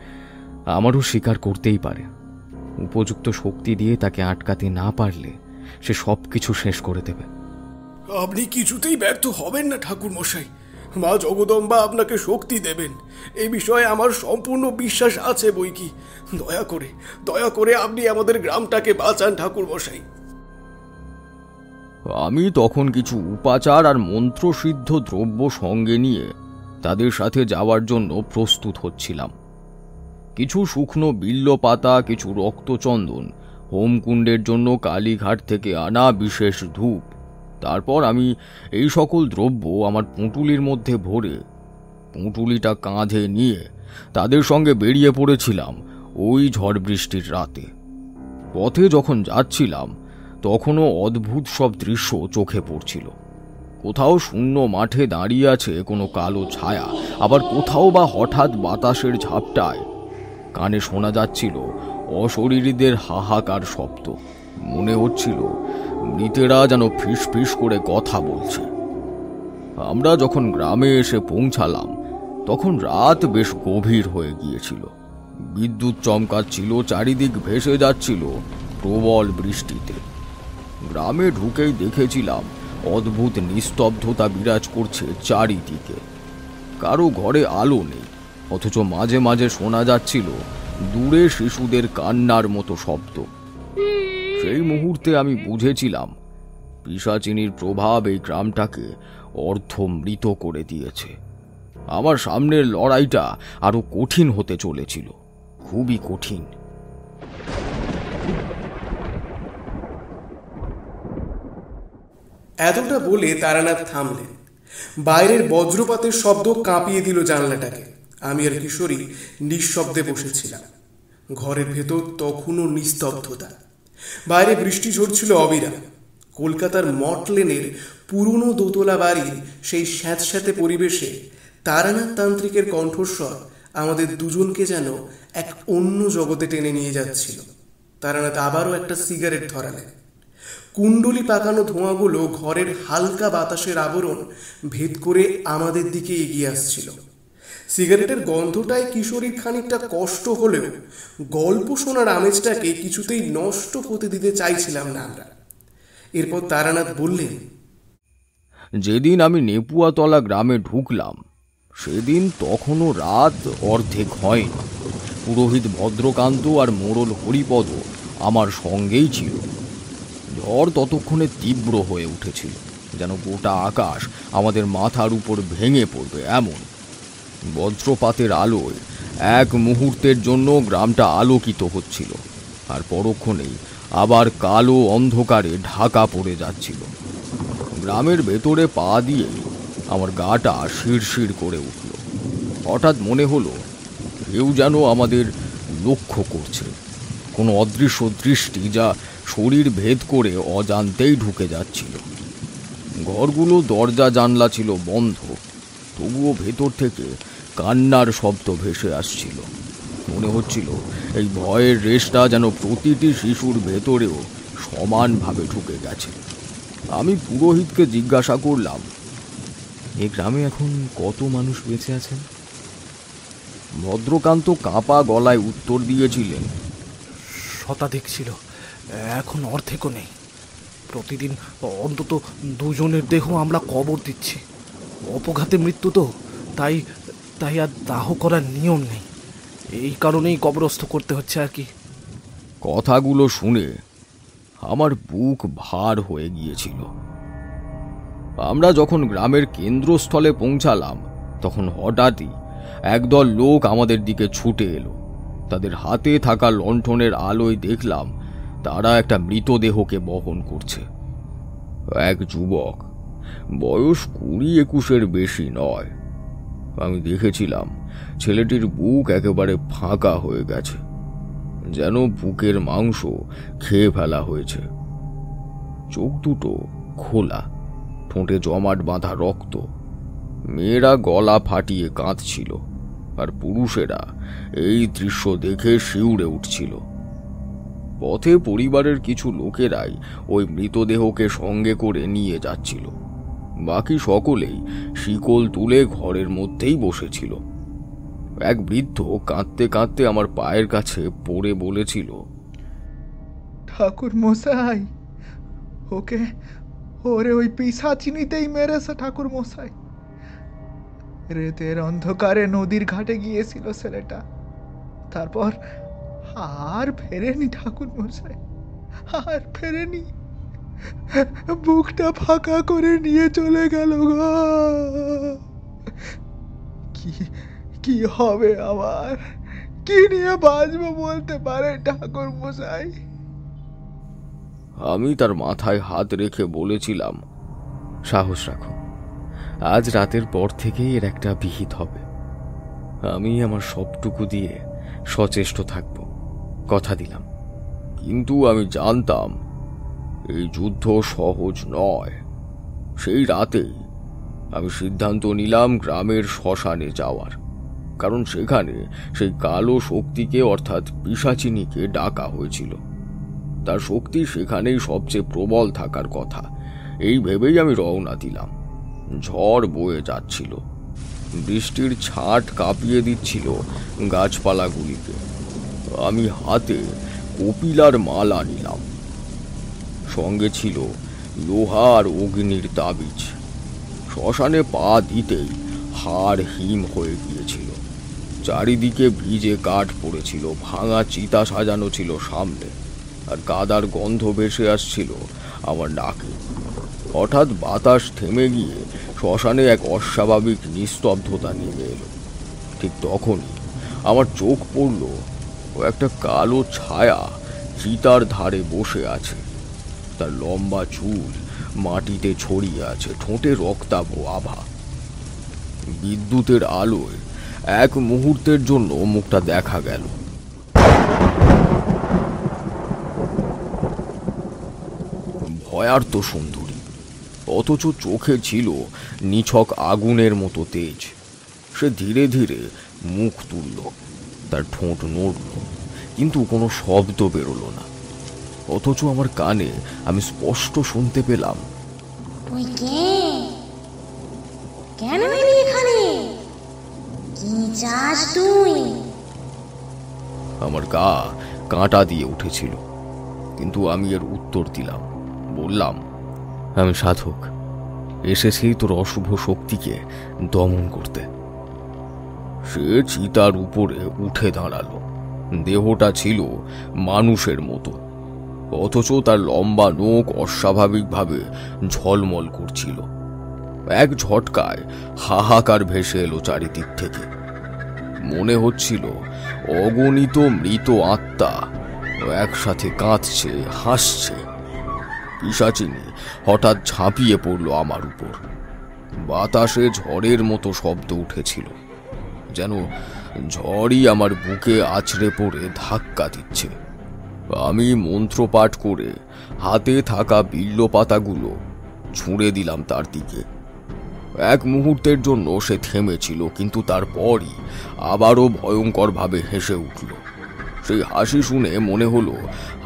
আমারও স্বীকার করতেই পারে। উপযুক্ত শক্তি দিয়ে তাকে আটকাতে না পারলে সে সবকিছু শেষ করে দেবে। আপনি কিছুতেই ব্যর্থ হবেন না ঠাকুর মশাই। মা জগদম্বা আপনাকে শক্তি দেবেন, এই বিষয়ে আমার সম্পূর্ণ বিশ্বাস আছে বই কি। দয়া করে আপনি আমাদের গ্রামটাকে বাঁচান ঠাকুর মশাই। আমি তখন কিছু উপাচার আর মন্ত্রসিদ্ধ দ্রব্য সঙ্গে নিয়ে তাদের সাথে যাওয়ার জন্য প্রস্তুত হচ্ছিলাম। কিছু শুকনো বিল্ল পাতা, কিছু রক্তচন্দন, হোমকুণ্ডের জন্য কালীঘাট থেকে আনা বিশেষ ধূপ। তারপর আমি এই সকল দ্রব্য আমার পুঁটুলির মধ্যে ভরে পুঁটুলিটা কাঁধে নিয়ে তাদের সঙ্গে বেরিয়ে পড়েছিলাম ওই ঝড় বৃষ্টির রাতে। পথে যখন যাচ্ছিলাম তখনও অদ্ভুত সব দৃশ্য চোখে পড়ছিল। কোথাও শূন্য মাঠে দাঁড়িয়ে আছে কোনো কালো ছায়া, আবার কোথাও বা হঠাৎ বাতাসের ঝাপটায় কানে শোনা যাচ্ছিল অশরীরীদের হাহাকার শব্দ। মনে হচ্ছিল মৃতেরা যেন ফিস ফিস করে কথা বলছে। আমরা যখন গ্রামে এসে পৌঁছালাম তখন রাত বেশ গভীর হয়ে গিয়েছিল। বিদ্যুৎ চমকাচ্ছিল, চারিদিক ভেসে যাচ্ছিল প্রবল বৃষ্টিতে। গ্রামে ঢুকেই দেখেছিলাম অদ্ভুত নিস্তব্ধতা বিরাজ করছে চারিদিকে। কারো ঘরে আলো নেই, অথচ মাঝে মাঝে শোনা যাচ্ছিল দূরে শিশুদের কান্নার মতো শব্দ। সেই মুহূর্তে আমি বুঝেছিলাম পিশাচিনীর প্রভাব এই গ্রামটাকে অর্ধমৃত করে দিয়েছে। আমার সামনের লড়াইটা আরো কঠিন হতে চলেছিল, খুবই কঠিন। এতটা বলে তারানাথ থামলেন। বাইরের বজ্রপাতের শব্দ কাঁপিয়ে দিল জানলাটাকে। আমি আর কিশোরী নিঃশব্দে বসেছিলাম। ঘরের ভেতর তখনও নিস্তব্ধতা। বাইরে বৃষ্টি ঝরছিল অবিরাম। কলকাতার মঠ লেনের পুরনো দোতলা বাড়ির সেই স্যাঁতস্যাঁতে পরিবেশে তারানাথ তান্ত্রিকের কণ্ঠস্বর আমাদের দুজনকে যেন এক অন্য জগতে টেনে নিয়ে যাচ্ছিল। তারানাথ আবারও একটা সিগারেট ধরালেন। কুণ্ডলি পাকানো ধোঁয়াগুলো ঘরের হালকা বাতাসের আবরণ ভেদ করে আমাদের দিকে এগিয়ে আসছিল। সিগারেটের গন্ধটায় কিশোরীর খানিকটা কষ্ট হলেও গল্প শোনার আমেজটাকে কিছুতেই নষ্ট হতে দিতে চাইছিলাম না আমরা। এরপর তারানাথ বললেন, যেদিন আমি নেপুয়াতলা গ্রামে ঢুকলাম সেদিন তখনও রাত অর্ধেক হয়নি। পুরোহিত ভদ্রকান্ত আর মোড়ল হরিপদ আমার সঙ্গেই ছিল। ঝড় ততক্ষণে তীব্র হয়ে উঠেছিল, যেন গোটা আকাশ আমাদের মাথার উপর ভেঙে পড়বে এমন। বজ্রপাতের আলোয় এক মুহূর্তের জন্য গ্রামটা আলোকিত হচ্ছিল, আর পরক্ষণেই আবার কালো অন্ধকারে ঢাকা পড়ে যাচ্ছিল। গ্রামের ভেতরে পা দিয়ে আমার গাটা শিরশির করে উঠল। হঠাৎ মনে হলো কেউ যেন আমাদের লক্ষ্য করছে, কোনো অদৃশ্য দৃষ্টি যা শরীর ভেদ করে অজান্তেই ঢুকে যাচ্ছিল। ঘরগুলো দরজা জানলা ছিল বন্ধ, তবুও ভেতর থেকে কান্নার শব্দ ভেসে আসছিল। মনে হচ্ছিল এই ভয়ের রেশটা যেন প্রতিটি শিশুর ভেতরেও সমানভাবে ঢুকে গেছে। আমি পুরোহিতকে জিজ্ঞাসা করলাম, এই গ্রামে এখন কত মানুষ বেঁচে আছেন? ভদ্রকান্ত কাঁপা গলায় উত্তর দিয়েছিলেন, শতাধিক ছিল, এখন অর্ধেকও নেই। প্রতিদিন অন্তত 2 জনের দেহ আমরা কবর দিচ্ছি। অপঘাতে মৃত্যু তো, তাই তাই আর দাহ করার নিয়ম নেই। এই কারণেই কবরস্থ করতে হচ্ছে আর কি। কথাগুলো শুনে আমার বুক ভার হয়ে গিয়েছিল। আমরা যখন গ্রামের কেন্দ্রস্থলে পৌঁছালাম তখন হঠাৎই একদল লোক আমাদের দিকে ছুটে এলো। তাদের হাতে থাকা লণ্ঠনের আলোয় দেখলাম তারা একটা মৃতদেহকে বহন করছে। এক যুবক, বয়স 20-21 বেশি নয়। আমি দেখেছিলাম ছেলেটির বুক একেবারে ফাঁকা হয়ে গেছে, যেন বুকের মাংস খেয়ে ফেলা হয়েছে। চোখ দুটো খোলা, ঠোঁটে জমাট বাঁধা রক্ত। মেয়েরা গলা ফাটিয়ে কাঁদছিল, আর পুরুষেরা এই দৃশ্য দেখে শিউরে উঠছিল। পথে পরিবারের কিছু লোকেরাই ওই মৃতদেহকে সঙ্গে করে নিয়ে যাচ্ছিল। বাকি সকলেই শিকল তুলে ঘরের মধ্যেই বসেছিল। এক বৃদ্ধ কাঁদতে কাঁদতে আমার পায়ের কাছে পড়ে বলেছিল, ঠাকুর মশাই, ওরে ওই পিশাচিনীতেই মেরেছে ঠাকুর মশাই। রেতের অন্ধকারে নদীর ঘাটে গিয়েছিল ছেলেটা, তারপর আর ফেরেনি ঠাকুর মশাই, আর ফেরেনি। বুকটা ফাঁকা করে নিয়ে চলে গেল গো। কি হবে আমার? কি নিয়ে বাঁচবো বলতে পারে ঠাকুর মশাই? আমি তার মাথায় হাত রেখে বলেছিলাম, সাহস রাখো, আজ রাতের পর থেকেই এর একটা বিহিত হবে। আমি আমার সবটুকু দিয়ে সচেষ্ট থাকব, কথা দিলাম। কিন্তু আমি জানতাম এই যুদ্ধ সহজ নয়। সেই রাতেই আমি সিদ্ধান্ত নিলাম গ্রামের শ্মশানে যাওয়ার, কারণ সেখানে সেই কালো শক্তিকে অর্থাৎ পিশাচিনীকে ডাকা হয়েছিল। তার শক্তি সেখানেই সবচেয়ে প্রবল থাকার কথা, এই ভেবেই আমি রওনা দিলাম। ঝড় বয়ে যাচ্ছিল, বৃষ্টির ছাট কাঁপিয়ে দিচ্ছিল গাছপালাগুলিকে। আমি হাতে কপিলার মালা নিলাম। সঙ্গে ছিল লোহার অগ্নির তাবিজ। শ্মশানে পা দিতেই হাড় হিম হয়ে গিয়েছিল। চারিদিকে ভিজে কাঠ পড়েছিল, ভাঙা চিতা সাজানো ছিল সামনে, আর কাদার গন্ধ ভেসে আসছিল আমার নাকে। হঠাৎ বাতাস থেমে গিয়ে শ্মশানে এক অস্বাভাবিক নিস্তব্ধতা নেমে এলো। ঠিক তখনই আমার চোখ পড়ল ও একটা কালো ছায়া চিতার ধারে বসে আছে। তার লম্বা চুল মাটিতে ছড়িয়ে আছে, ঠোঁটে রক্তাভ আভা। বিদ্যুতের আলোয় এক মুহূর্তের জন্য মুখটা দেখা গেল। ভয়ার্ত সুন্দরী, অথচ চোখে ছিল নিছক আগুনের মতো তেজ। সে ধীরে ধীরে মুখ তুলল, তার ঠোঁট নড়ল, কিন্তু কোনো শব্দ বেরোলো না। অথচ আমার কানে আমি স্পষ্ট শুনতে পেলাম, তুই কে? কেন এলি এখানে? কি চাস তুই? আমার গা কাঁটা দিয়ে উঠেছিল, কিন্তু আমি এর উত্তর দিলাম। বললাম, আমি সাধক, এসেছি তোর অশুভ শক্তিকে দমন করতে। সে চিতার উপরে উঠে দাঁড়ালো। দেহটা ছিল মানুষের মতো, অথচ তার লম্বা নখ অস্বাভাবিকভাবে ঝলমল করছিল। এক ঝটকায় হাহাকার ভেসে এলো চারিদিক থেকে। মনে হচ্ছিল অগণিত মৃত আত্মা একসাথে কাঁদছে, হাসছে। পিশাচিনী হঠাৎ ঝাঁপিয়ে পড়ল আমার উপর। বাতাসে ঝড়ের মতো শব্দ উঠেছিল, যেন ঝড়ই আমার বুকে আছড়ে পড়ে ধাক্কা দিচ্ছে। আমি মন্ত্রপাঠ করে হাতে থাকা বিল্ল পাতাগুলো ছুঁড়ে দিলাম তার দিকে। এক মুহূর্তের জন্য সে থেমেছিল, কিন্তু তারপরই আবারও ভয়ঙ্করভাবে হেসে উঠল। সেই হাসি শুনে মনে হলো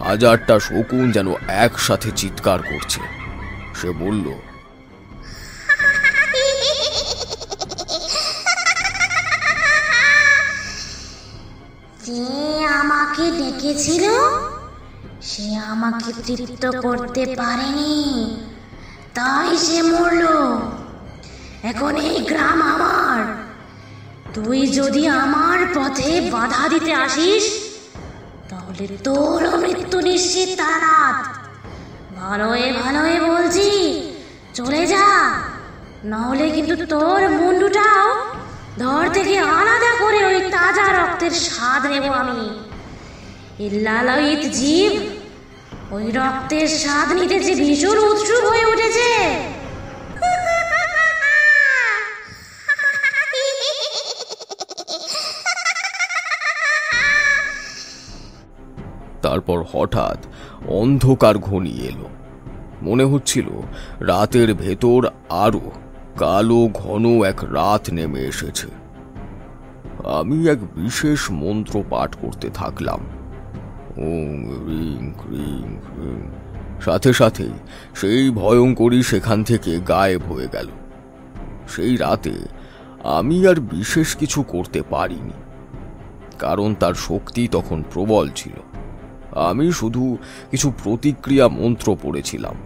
হাজারটা শকুন যেন একসাথে চিৎকার করছে। সে বলল, যে আমাকে ডেকেছিল সে আমাকে তৃপ্ত করতে পারেনি, তাই সে মরল। এখন এই গ্রাম আমার। তুই যদি আমার পথে বাধা দিতে আসিস তাহলে তোর মৃত্যু নিশ্চিত তার রাত। ভালোই ভালোই বলছি, চলে যা, নাহলে কিন্তু তোর মুন্ডুটাও ধর থেকে আলাদা করে ওই তাজা রক্তের স্বাদ নেব আমি। এই লালায়িত জীব ওই রক্তের স্বাদ নিতে যে ভীষণ উৎসুক হয়ে উঠেছে। তারপর হঠাৎ অন্ধকার ঘনিয়ে এলো। মনে হচ্ছিল রাতের ভেতর আরো কালো ঘন এক রাত নেমে এসেছে। আমি এক বিশেষ মন্ত্র পাঠ করতে থাকলাম। ওং রিং ক্রিং ক্রিং। সাথে সাথেই সেই ভয়ঙ্করী সেখান থেকে গায়েব হয়ে গেল। সেই রাতে আমি আর বিশেষ কিছু করতে পারিনি, কারণ তার শক্তি তখন প্রবল ছিল। আমি শুধু কিছু প্রতিক্রিয়া মন্ত্র পড়েছিলাম,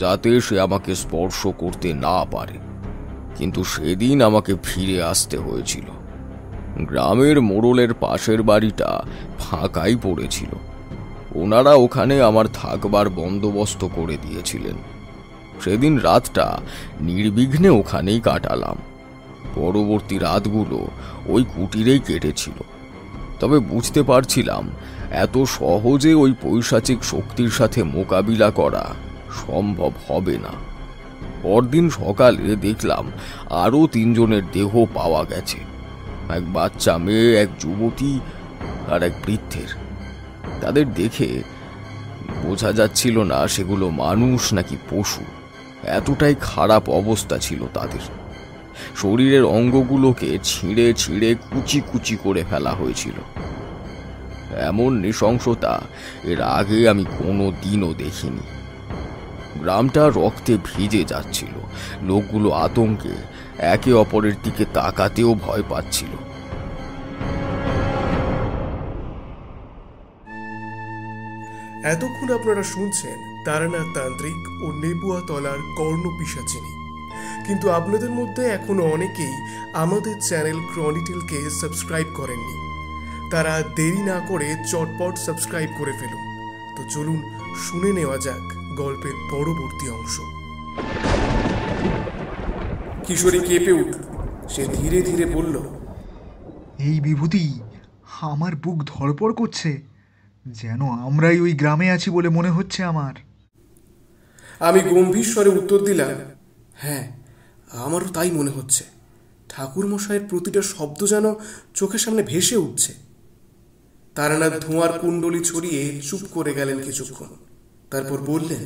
যাতে সে আমাকে স্পর্শ করতে না পারে। কিন্তু সেদিন আমাকে ফিরে আসতে হয়েছিল। গ্রামের মোড়লের পাশের বাড়িটা ফাঁকাই পড়েছিল। ওনারা ওখানে আমার থাকবার বন্দোবস্ত করে দিয়েছিলেন। সেদিন রাতটা নির্বিঘ্নে ওখানেই কাটালাম। পরবর্তী রাতগুলো ওই কুটিরেই কেটেছিল। তবে বুঝতে পারছিলাম এত সহজে ওই পৈশাচিক শক্তির সাথে মোকাবিলা করা সম্ভব হবে না। পরদিন সকালে দেখলাম আরও 3 জনের দেহ পাওয়া গেছে। এক বাচ্চা মেয়ে, এক যুবতী আর এক বৃদ্ধের। তাদের দেখে বোঝা যাচ্ছিল না সেগুলো মানুষ নাকি পশু, এতটাই খারাপ অবস্থা ছিল তাদের। শরীরের অঙ্গগুলোকে ছিঁড়ে ছিঁড়ে কুচি কুচি করে ফেলা হয়েছিল। এমন নৃশংসতা এর আগে আমি কোনো দিনও দেখিনি। গ্রামটা রক্তে ভিজে যাচ্ছিল। লোকগুলো আতঙ্কে একে অপরের দিকে তাকাতেও ভয় পাচ্ছিল। এতক্ষণ আপনারা শুনছেন তারানাথ তান্ত্রিক ও নেবুয়া তলার কর্ণ পিশাচিনী। কিন্তু আপনাদের মধ্যে এখনো অনেকেই আমাদের চ্যানেল ক্রনিটেলকে সাবস্ক্রাইব করেননি। তারা দেরি না করে চটপট সাবস্ক্রাইব করে ফেলুন। তো চলুন শুনে নেওয়া যাক গল্পের পরবর্তী অংশ। কিশোরী কেঁপে উঠল। সে ধীরে ধীরে বলল, এই বিভূতি, আমার বুক ধড়পড় করছে, যেন আমরাই ওই গ্রামে আছি বলে মনে হচ্ছে আমার। আমি গম্ভীর স্বরে উত্তর দিলাম, হ্যাঁ, আমারও তাই মনে হচ্ছে। ঠাকুর মশাইয়ের প্রতিটা শব্দ যেন চোখের সামনে ভেসে উঠছে। তারানাথ ধোঁয়ার কুণ্ডলি ছড়িয়ে চুপ করে গেলেন কিছুক্ষণ, তারপর বললেন,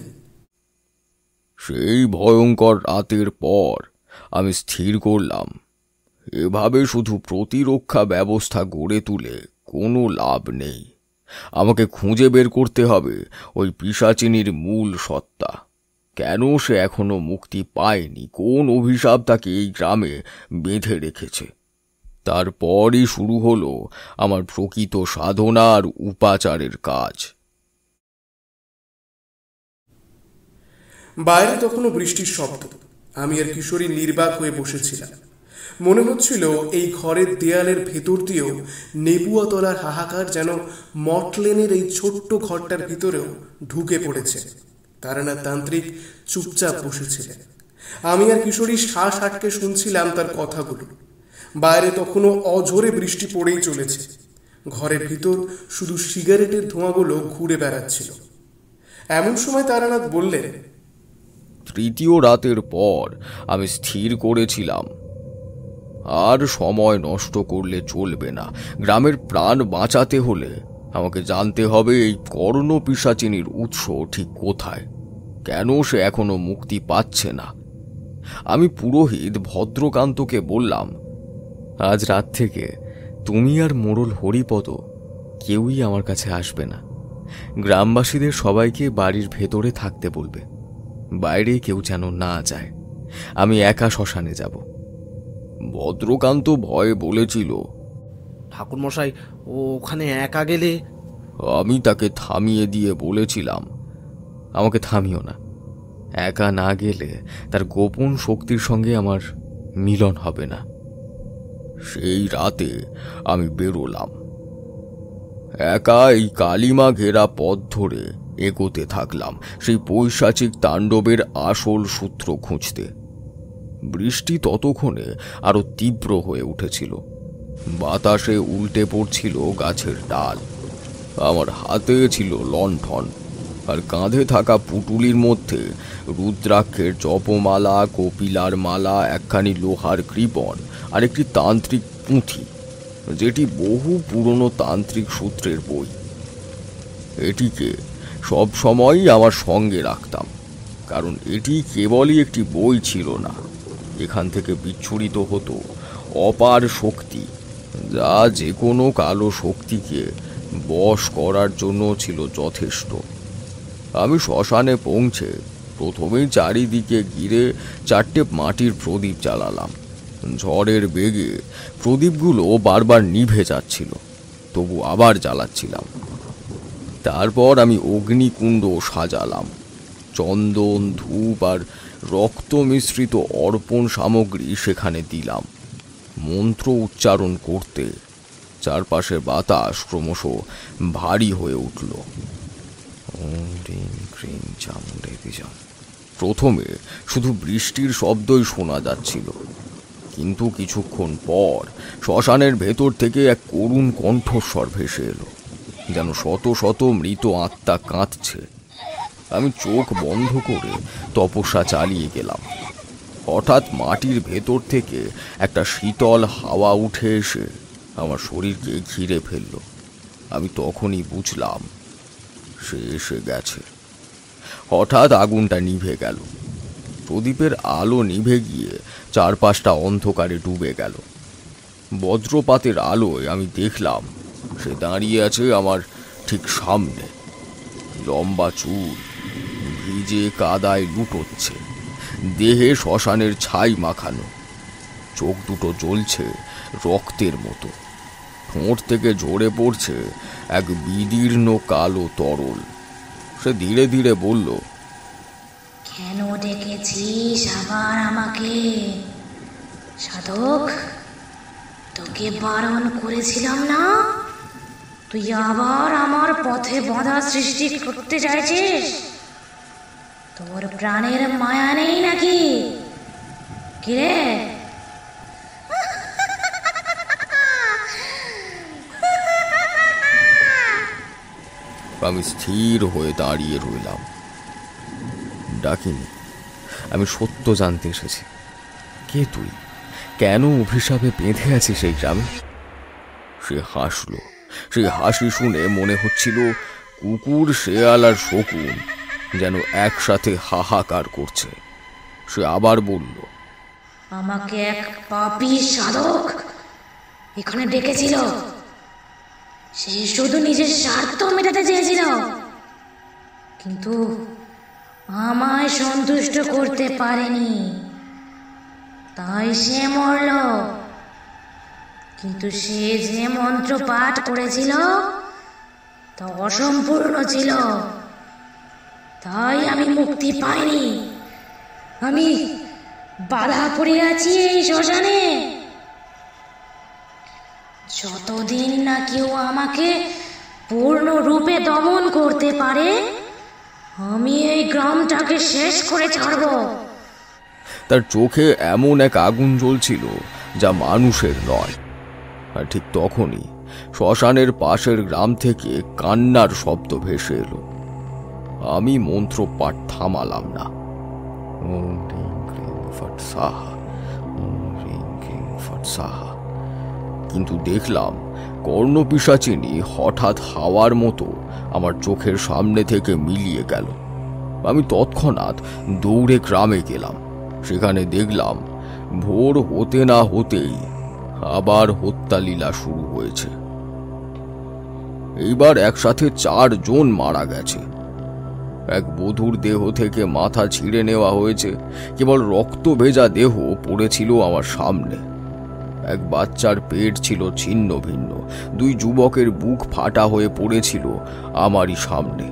সেই ভয়ঙ্কর রাতের পর আমি স্থির করলাম, এভাবে শুধু প্রতিরক্ষা ব্যবস্থা গড়ে তুলে কোনো লাভ নেই। আমাকে খুঁজে বের করতে হবে ওই পিশাচিনীর মূল সত্তা। কেন সে এখনো মুক্তি পায়নি? কোন অভিশাপ তাকে এই গ্রামে বেঁধে রেখেছে? তারপরই শুরু হলো আমার প্রকৃত সাধনা আর উপাচারের কাজ। বাইরে তখনও বৃষ্টির শব্দ। আমি আর কিশোরী নির্বাক হয়ে বসেছিলাম। মনে হচ্ছিল এই ঘরের দেয়ালের ভেতর দিয়েও নেবুয়া তলার হাহাকার যেন মটলেনের এই ছোট্ট ঘরটার ভিতরেও ঢুকে পড়েছে। তারানাথ তান্ত্রিক চুপচাপ বসেছিলেন। আমি আর কিশোরী শ্বাস আটকে শুনছিলাম তার কথাগুলো। বাইরে তখনও অঝোরে বৃষ্টি পড়েই চলেছে। ঘরের ভিতর শুধু সিগারেটের ধোঁয়াগুলো ঘুরে বেড়াচ্ছিল। এমন সময় তারানাথ বললেন, তৃতীয় রাতের পর আমি স্থির করেছিলাম, আর সময় নষ্ট করলে চলবে না। গ্রামের প্রাণ বাঁচাতে হলে আমাকে জানতে হবে এই কর্ণ পিশাচিনীর উৎস ঠিক কোথায়, কেন সে এখনো মুক্তি পাচ্ছে না। আমি পুরোহিত ভদ্রকান্তকে বললাম, আজ রাত থেকে তুমি আর মোড়ল হরিপদ কেউই আমার কাছে আসবে না। গ্রামবাসীদের সবাইকে বাড়ির ভেতরে থাকতে বলবে, বাইরে কেউ যেন না যায়। আমি একা শ্মশানে যাব। ভদ্রকান্ত ভয়ে বলেছিল, ঠাকুরমশাই, ও ওখানে একা গেলে? আমি তাকে থামিয়ে দিয়ে বলেছিলাম, আমাকে থামিও না। একা না গেলে তার গোপন শক্তির সঙ্গে আমার মিলন হবে না। সেই রাতে আমি বেরোলাম একা। এই কালিমা ঘেরা পথ ধরে এগোতে থাকলাম সেই পৈশাচিক তাণ্ডবের আসল সূত্র খুঁজতে। বৃষ্টি ততক্ষণে আরো তীব্র হয়ে উঠেছিল। বাতাসে উল্টে পড়ছিল গাছের ডাল। আমার হাতে ছিল লণ্ঠন, আর কাঁধে থাকা পুটুলির মধ্যে রুদ্রাক্ষের জপমালা, কপিলার মালা, একখানি লোহার কৃপণ আর একটি তান্ত্রিক পুঁথি, যেটি বহু পুরনো তান্ত্রিক সূত্রের বই। এটিকে সব সময়ই আমার সঙ্গে রাখতাম, কারণ এটি কেবলই একটি বই ছিল না, এখান থেকে বিচ্ছুরিত হতো অপার শক্তি, যা যে কোনো কালো শক্তিকে বশ করার জন্য ছিল যথেষ্ট। আমি শ্মশানে পৌঁছে প্রথমেই চারিদিকে ঘিরে 4টে মাটির প্রদীপ জ্বালালাম। ঝড়ের বেগে প্রদীপগুলো বারবার নিভে যাচ্ছিল, তবু আবার জ্বালাচ্ছিলাম। তারপর আমি অগ্নিকুণ্ড সাজালাম। চন্দন, ধূপ আর রক্ত মিশ্রিত অর্পণ সামগ্রী সেখানে দিলাম। মন্ত্র উচ্চারণ করতে চারপাশের বাতাস ক্রমশ ভারী হয়ে উঠল। প্রথমে শুধু বৃষ্টির শব্দই শোনা যাচ্ছিল, কিন্তু কিছুক্ষণ পর শ্মশানের ভেতর থেকে এক করুণ কণ্ঠস্বর ভেসে এলো, যেন শত শত মৃত আত্মা কাঁদছে। আমি চোখ বন্ধ করে তপস্যা চালিয়ে গেলাম। হঠাৎ মাটির ভেতর থেকে একটা শীতল হাওয়া উঠে এসে আমার শরীরকে ঘিরে ফেলল। আমি তখনই বুঝলাম সে এসে গেছে। হঠাৎ আগুনটা নিভে গেল। প্রদীপের আলো নিভে গিয়ে চারপাশটা অন্ধকারে ডুবে গেল। বজ্রপাতের আলোয় আমি দেখলাম সে দাঁড়িয়ে আছে আমার ঠিক সামনে। লম্বা চুল, ভিজে কাদায় লুটোচ্ছে, দেহে শ্মশানের ছাই মাখানো, চোখ দুটো জ্বলছে রক্তের মতো, ঠোঁট থেকে ঝরে পড়ছে এক বিদীর্ণ কালো তরল। সে ধীরে ধীরে বলল, কেন ডেকেছিস আবার আমাকে? সাধক, তোকে বারণ করেছিলাম না? তুই আবার আমার পথে বাধা সৃষ্টি করতে চাইছিস? তোর প্রাণের মায়া নেই নাকি? কিরে? আমি স্থির হয়ে দাঁড়িয়ে রইলাম। ডাকিনি, আমি সত্য জানতে এসেছি। কে তুই? কেন অভিশাপে বেঁধে আছিস এই গ্রামে? সে হাসলো। সেই হাসি শুনে মনে হচ্ছিল কুকুর, শেয়াল আর শকুন যেন একসাথে হাহাকার করছে। সে আবার বলল, আমাকে এক পাপী সাধক এখানে ডেকেছিল। সে শুধু নিজের স্বার্থ মেটাতে চেয়েছিল, কিন্তু আমায় সন্তুষ্ট করতে পারেনি, তাই সে মরল। কিন্তু সে যে মন্ত্র পাঠ করেছিল তা অসম্পূর্ণ ছিল, তাই আমি মুক্তি পাইনি। আমি বাধা পড়ে আছি এই শ্মশানে। যতদিন না কেউ আমাকে পূর্ণ রূপে দমন করতে পারে, আমি এই গ্রামটাকে শেষ করে ছাড়ব। তার চোখে এমন এক আগুন জ্বলছিল যা মানুষের নয়। আর ঠিক তখনই শ্মশানের পাশের গ্রাম থেকে কান্নার শব্দ ভেসে এলো। আমি মন্ত্র পাঠ থামালাম না। ওম হ্রিং ক্লিং ফট স্বাহা, ওম হ্রিং ক্লিং ফট স্বাহা। কিন্তু দেখলাম কর্ণপিশাচিনী হঠাৎ হাওয়ার মতো আমার চোখের সামনে থেকে মিলিয়ে গেল। আমি তৎক্ষণাৎ দৌড়ে গ্রামে গেলাম। সেখানে দেখলাম ভোর হতে না হতেই আবার হত্যালীলা শুরু হয়েছে। এইবার একসাথে 4 জন মারা গেছে। এক বধূর দেহ থেকে মাথা ছিঁড়ে নেওয়া হয়েছে, কেবল রক্ত ভেজা দেহ পড়েছিল আমার সামনে। এক বাচ্চার পেট ছিল ছিন্ন ভিন্ন, 2 যুবকের বুক ফাটা হয়ে পড়েছিল আমারই সামনে।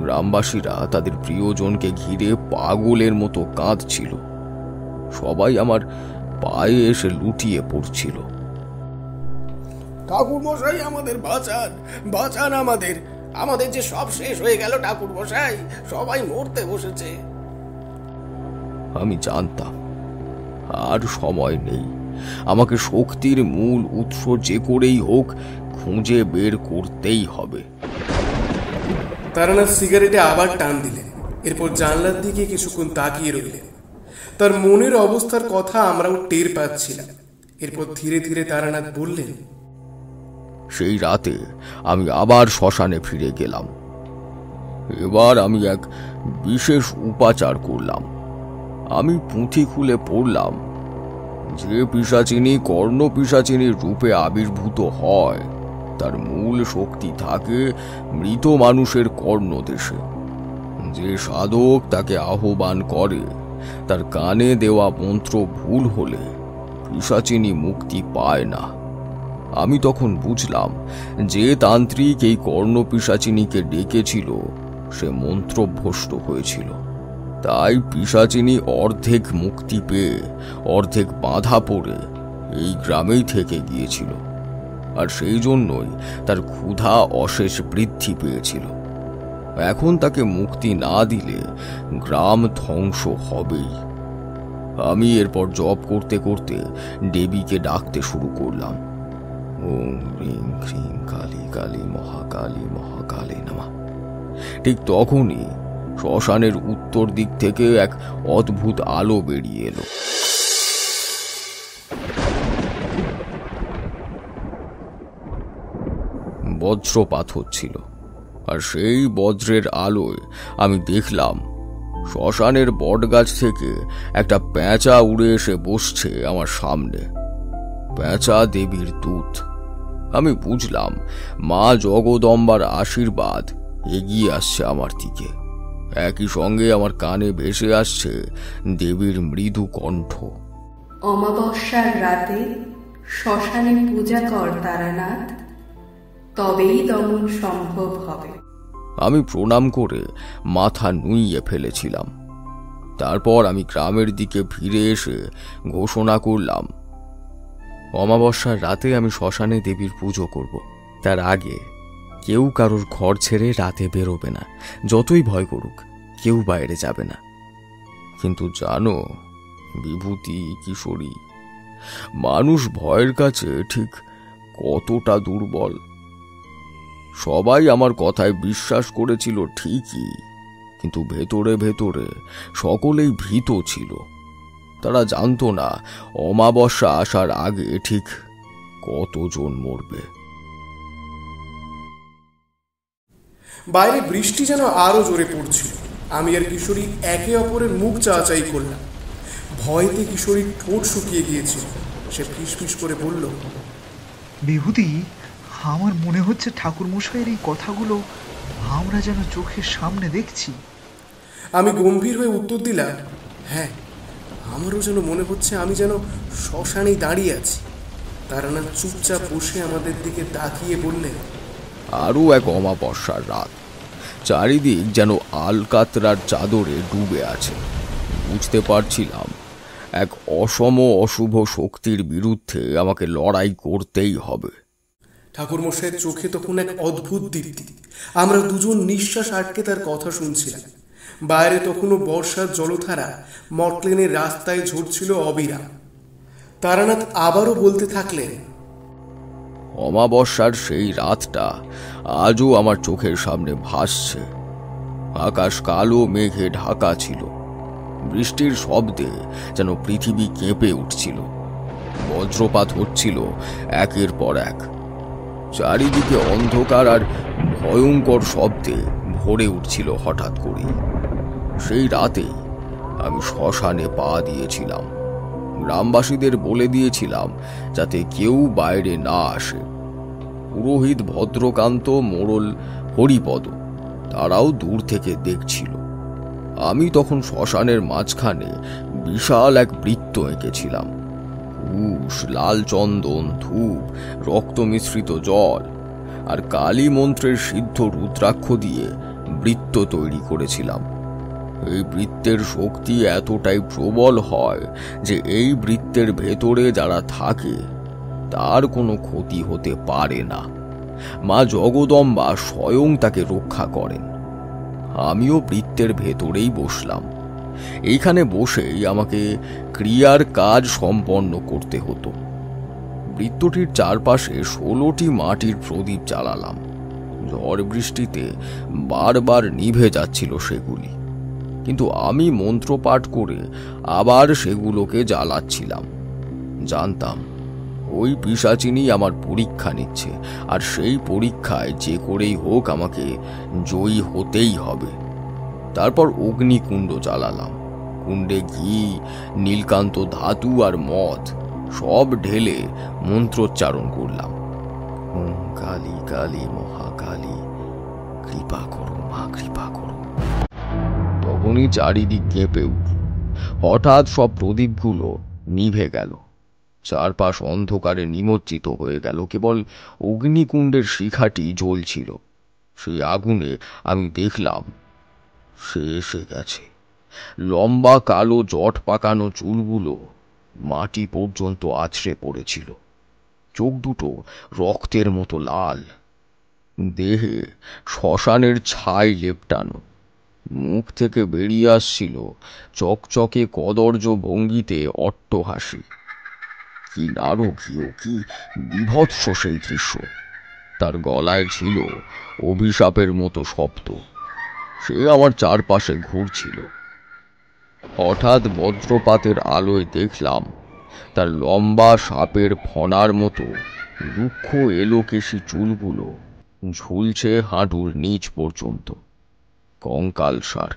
গ্রামবাসীরা তাদের প্রিয়জনকে ঘিরে পাগলের মতো কাঁদছিল। সবাই আমার পায়ে এসে লুটিয়ে পড়ছিল। ঠাকুর মশাই, আমাদের বাঁচান, বাঁচান আমাদের, আমাদের যে সব শেষ হয়ে গেল ঠাকুর মশাই, সবাই মরতে বসেছে। আমি জানতাম আর সময় নেই। আমাকে শক্তির মূল উৎস যে করেই হোক খুঁজে বের করতেই হবে। তারানাথ সিগারেটে আবার টান দিলেন। এরপর জানলার দিকে কিছুক্ষণ তাকিয়ে রইলেন। তার মনের অবস্থার কথা আমরাও টের পাচ্ছিলাম। এরপর ধীরে ধীরে তারানাথ বললেন, সেই রাতে আমি আবার শ্মশানে ফিরে গেলাম। এবার আমি এক বিশেষ উপাচার করলাম। আমি পুঁথি খুলে পড়লাম, যে পিশাচিনী কর্ণপিশাচিনীর রূপে আবির্ভূত হয় তার মূল শক্তি থাকে মৃত মানুষের কর্ণদেশে। যে সাধক তাকে আহ্বান করে তার কানে দেওয়া মন্ত্র ভুল হলে পিশাচিনী মুক্তি পায় না। আমি তখন বুঝলাম যে তান্ত্রিক এই কর্ণপিশাচিনীকে ডেকেছিল সে মন্ত্রভ্রষ্ট হয়েছিল। তাই পিশাচিনী অর্ধেক মুক্তি পেয়ে অর্ধেক বাধা পড়ে এই গ্রামেই থেকে গিয়েছিল। আর সেই জন্যই তার ক্ষুধা অশেষ বৃদ্ধি পেয়েছিল। এখন তাকে মুক্তি না দিলে গ্রাম ধ্বংস হবেই। আমি এরপর জপ করতে করতে দেবীকে ডাকতে শুরু করলাম। ওম হ্রিং ক্লিং কালী কালী মহাকালী মহাকালী নমঃ। ঠিক তখনই শ্মশানের উত্তর দিক থেকে এক অদ্ভুত আলো বেরিয়ে এলো। বজ্রপাত হচ্ছিল, আর সেই বজ্রের আলোয় আমি দেখলাম শ্মশানের বটগাছ থেকে একটা পেঁচা উড়ে এসে বসছে আমার সামনে। পেঁচা দেবীর দূত। আমি বুঝলাম মা জগদম্বার আশীর্বাদ এগিয়ে আসছে আমার দিকে। একই সঙ্গে আমার কানে ভেসে আসছে দেবীর মৃদু কণ্ঠ। অমাবস্যার রাতে শ্মশানে পূজা কর তারানাথ, তবেই দমন সম্ভব হবে। আমি প্রণাম করে মাথা নুইয়ে ফেলেছিলাম। তারপর আমি গ্রামের দিকে ফিরে এসে ঘোষণা করলাম, অমাবস্যার রাতে আমি শ্মশানে দেবীর পুজো করব। তার আগে কেউ কারোর ঘর ছেড়ে রাতে বেরোবে না, যতই ভয় করুক কেউ বাইরে যাবে না। কিন্তু জানো বিভূতি, কিশোরী, মানুষ ভয়ের কাছে ঠিক কতটা দুর্বল। সবাই আমার কথায় বিশ্বাস করেছিল ঠিকই, কিন্তু ভেতরে ভেতরে সকলেই ভীত ছিল। তারা জানতো না অমাবস্যা আসার আগে ঠিক কতজন মরবে। বাইরে বৃষ্টি যেন আরো জোরে পড়ছিল। আমি আর কিশোরী একে অপরের মুখ চাচাই করলাম। ভয়তে কিশোরীর ঠোঁট শুকিয়ে গিয়েছিল। সে ফিসফিস করে বলল, বিভূতি, আমার মনে হচ্ছে ঠাকুরমশাইয়ের এই কথাগুলো আমরা যেন চোখের সামনে দেখছি। আমি গম্ভীর হয়ে উত্তর দিলাম, হ্যাঁ, আমারও যেন মনে হচ্ছে আমি যেন শ্মশানেই দাঁড়িয়ে আছি। তারানাথ চুপচাপ বসে আমাদের দিকে তাকিয়ে বললেন, আরও এক অমাবস্যার রাত। চারিদিক যেন আলকাতরার চাদরে ডুবে আছে। বুঝতে পারছিলাম এক অসম অশুভ শক্তির বিরুদ্ধে আমাকে লড়াই করতেই হবে। ঠাকুরমশাইয়ের চোখে তখন এক অদ্ভুত দীপ্তি। আমরা দুজন নিঃশ্বাস আটকে তার কথা শুনছিলাম। বাইরে তখনও বর্ষার জলধারা মটলেনের রাস্তায় ঝরছিল অবিরাম। তারানাথ আবারও বলতে থাকলেন, অমাবস্যার সেই রাতটা আজও আমার চোখের সামনে ভাসছে। আকাশ কালো মেঘে ঢাকা ছিল। বৃষ্টির শব্দে যেন পৃথিবী কেঁপে উঠছিল। বজ্রপাত হচ্ছিল একের পর এক। চারিদিকে অন্ধকার আর ভয়ঙ্কর শব্দে ভরে উঠছিল হঠাৎ করে। সেই রাতে আমি শ্মশানে পা দিয়েছিলাম। গ্রামবাসীদের বলে দিয়েছিলাম যাতে কেউ বাইরে না আসে। পুরোহিত ভদ্রকান্ত, মোড়ল হরিপদ তারাও দূর থেকে দেখছিল। আমি তখন শ্মশানের মাঝখানে বিশাল এক বৃত্ত এঁকেছিলাম। ঘুষ, লাল চন্দন, ধূপ, রক্ত মিশ্রিত জল আর কালী মন্ত্রের সিদ্ধ রুদ্রাক্ষ দিয়ে বৃত্ত তৈরি করেছিলাম। এই বৃত্তের শক্তি এতটাই প্রবল হয় যে এই বৃত্তের ভেতরে যারা থাকে তার কোনো ক্ষতি হতে পারে না। মা জগদম্বা স্বয়ং তাকে রক্ষা করেন। আমিও বৃত্তের ভেতরেই বসলাম। এইখানে বসেই আমাকে ক্রিয়ার কাজ সম্পন্ন করতে হতো। বৃত্তটির চারপাশে 16টি মাটির প্রদীপ জ্বালালাম। ঝড় বৃষ্টিতে বারবার নিভে যাচ্ছিল সেগুলি, কিন্তু আমি মন্ত্রপাঠ করে আবার সেগুলোকে জ্বালাচ্ছিলাম। জানতাম ওই পিশাচিনী আমার পরীক্ষা নিচ্ছে, আর সেই পরীক্ষায় যে করেই হোক আমাকে জয়ী হতেই হবে। তারপর অগ্নিকুণ্ড জ্বালালাম। কুণ্ডে ঘি, নীলকান্ত ধাতু আর মদ সব ঢেলে মন্ত্রোচ্চারণ করলাম। ওম কালী কালী মহাকালী, কৃপা করো মা, কৃপা করো। তখনই চারিদিক কেঁপে উঠল। হঠাৎ সব প্রদীপগুলো নিভে গেল। চারপাশ অন্ধকারে নিমজ্জিত হয়ে গেল। কেবল অগ্নিকুণ্ডের শিখাটি জ্বলছিল। সেই আগুনে আমি দেখলাম সে এসে গেছে। লম্বা কালো জট পাকানো চুলগুলো মাটি পর্যন্ত আছড়ে পড়েছিল। চোখ দুটো রক্তের মতো লাল। দেহে শ্মশানের ছাই লেপটানো। মুখ থেকে বেরিয়ে আসছিল চকচকে কদর্য ভঙ্গিতে অট্টহাসি। কি নারকীয়, কি বিভৎস সেই দৃশ্য! তার গলায় ছিল অভিশাপের মতো শব্দ। সে আমার চারপাশে ঘুরছিল। হঠাৎ বজ্রপাতের আলোয় দেখলাম তার লম্বা সাপের ফণার মতো রুক্ষ এলোকেশি চুলগুলো ঝুলছে হাঁটুর নিচ পর্যন্ত। কঙ্কালসার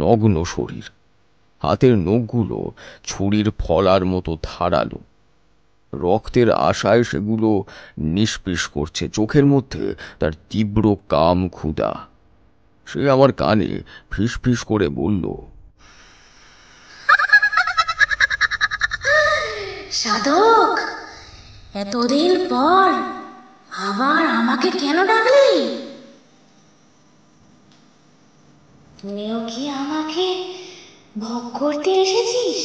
নগ্ন শরীর। হাতের নখগুলো ছুরির ফলার মতো ধারালো। রক্তের আশায় সেগুলো নিষ্পিস করছে। চোখের মধ্যে তার তীব্র কাম ক্ষুধা। সে আমার কানে ফিসফিস করে বলল, সাধক, এতদিন পর আবার আমাকে কেন ডাকলি? তুইও কি আমাকে ভোগ করতে এসেছিস?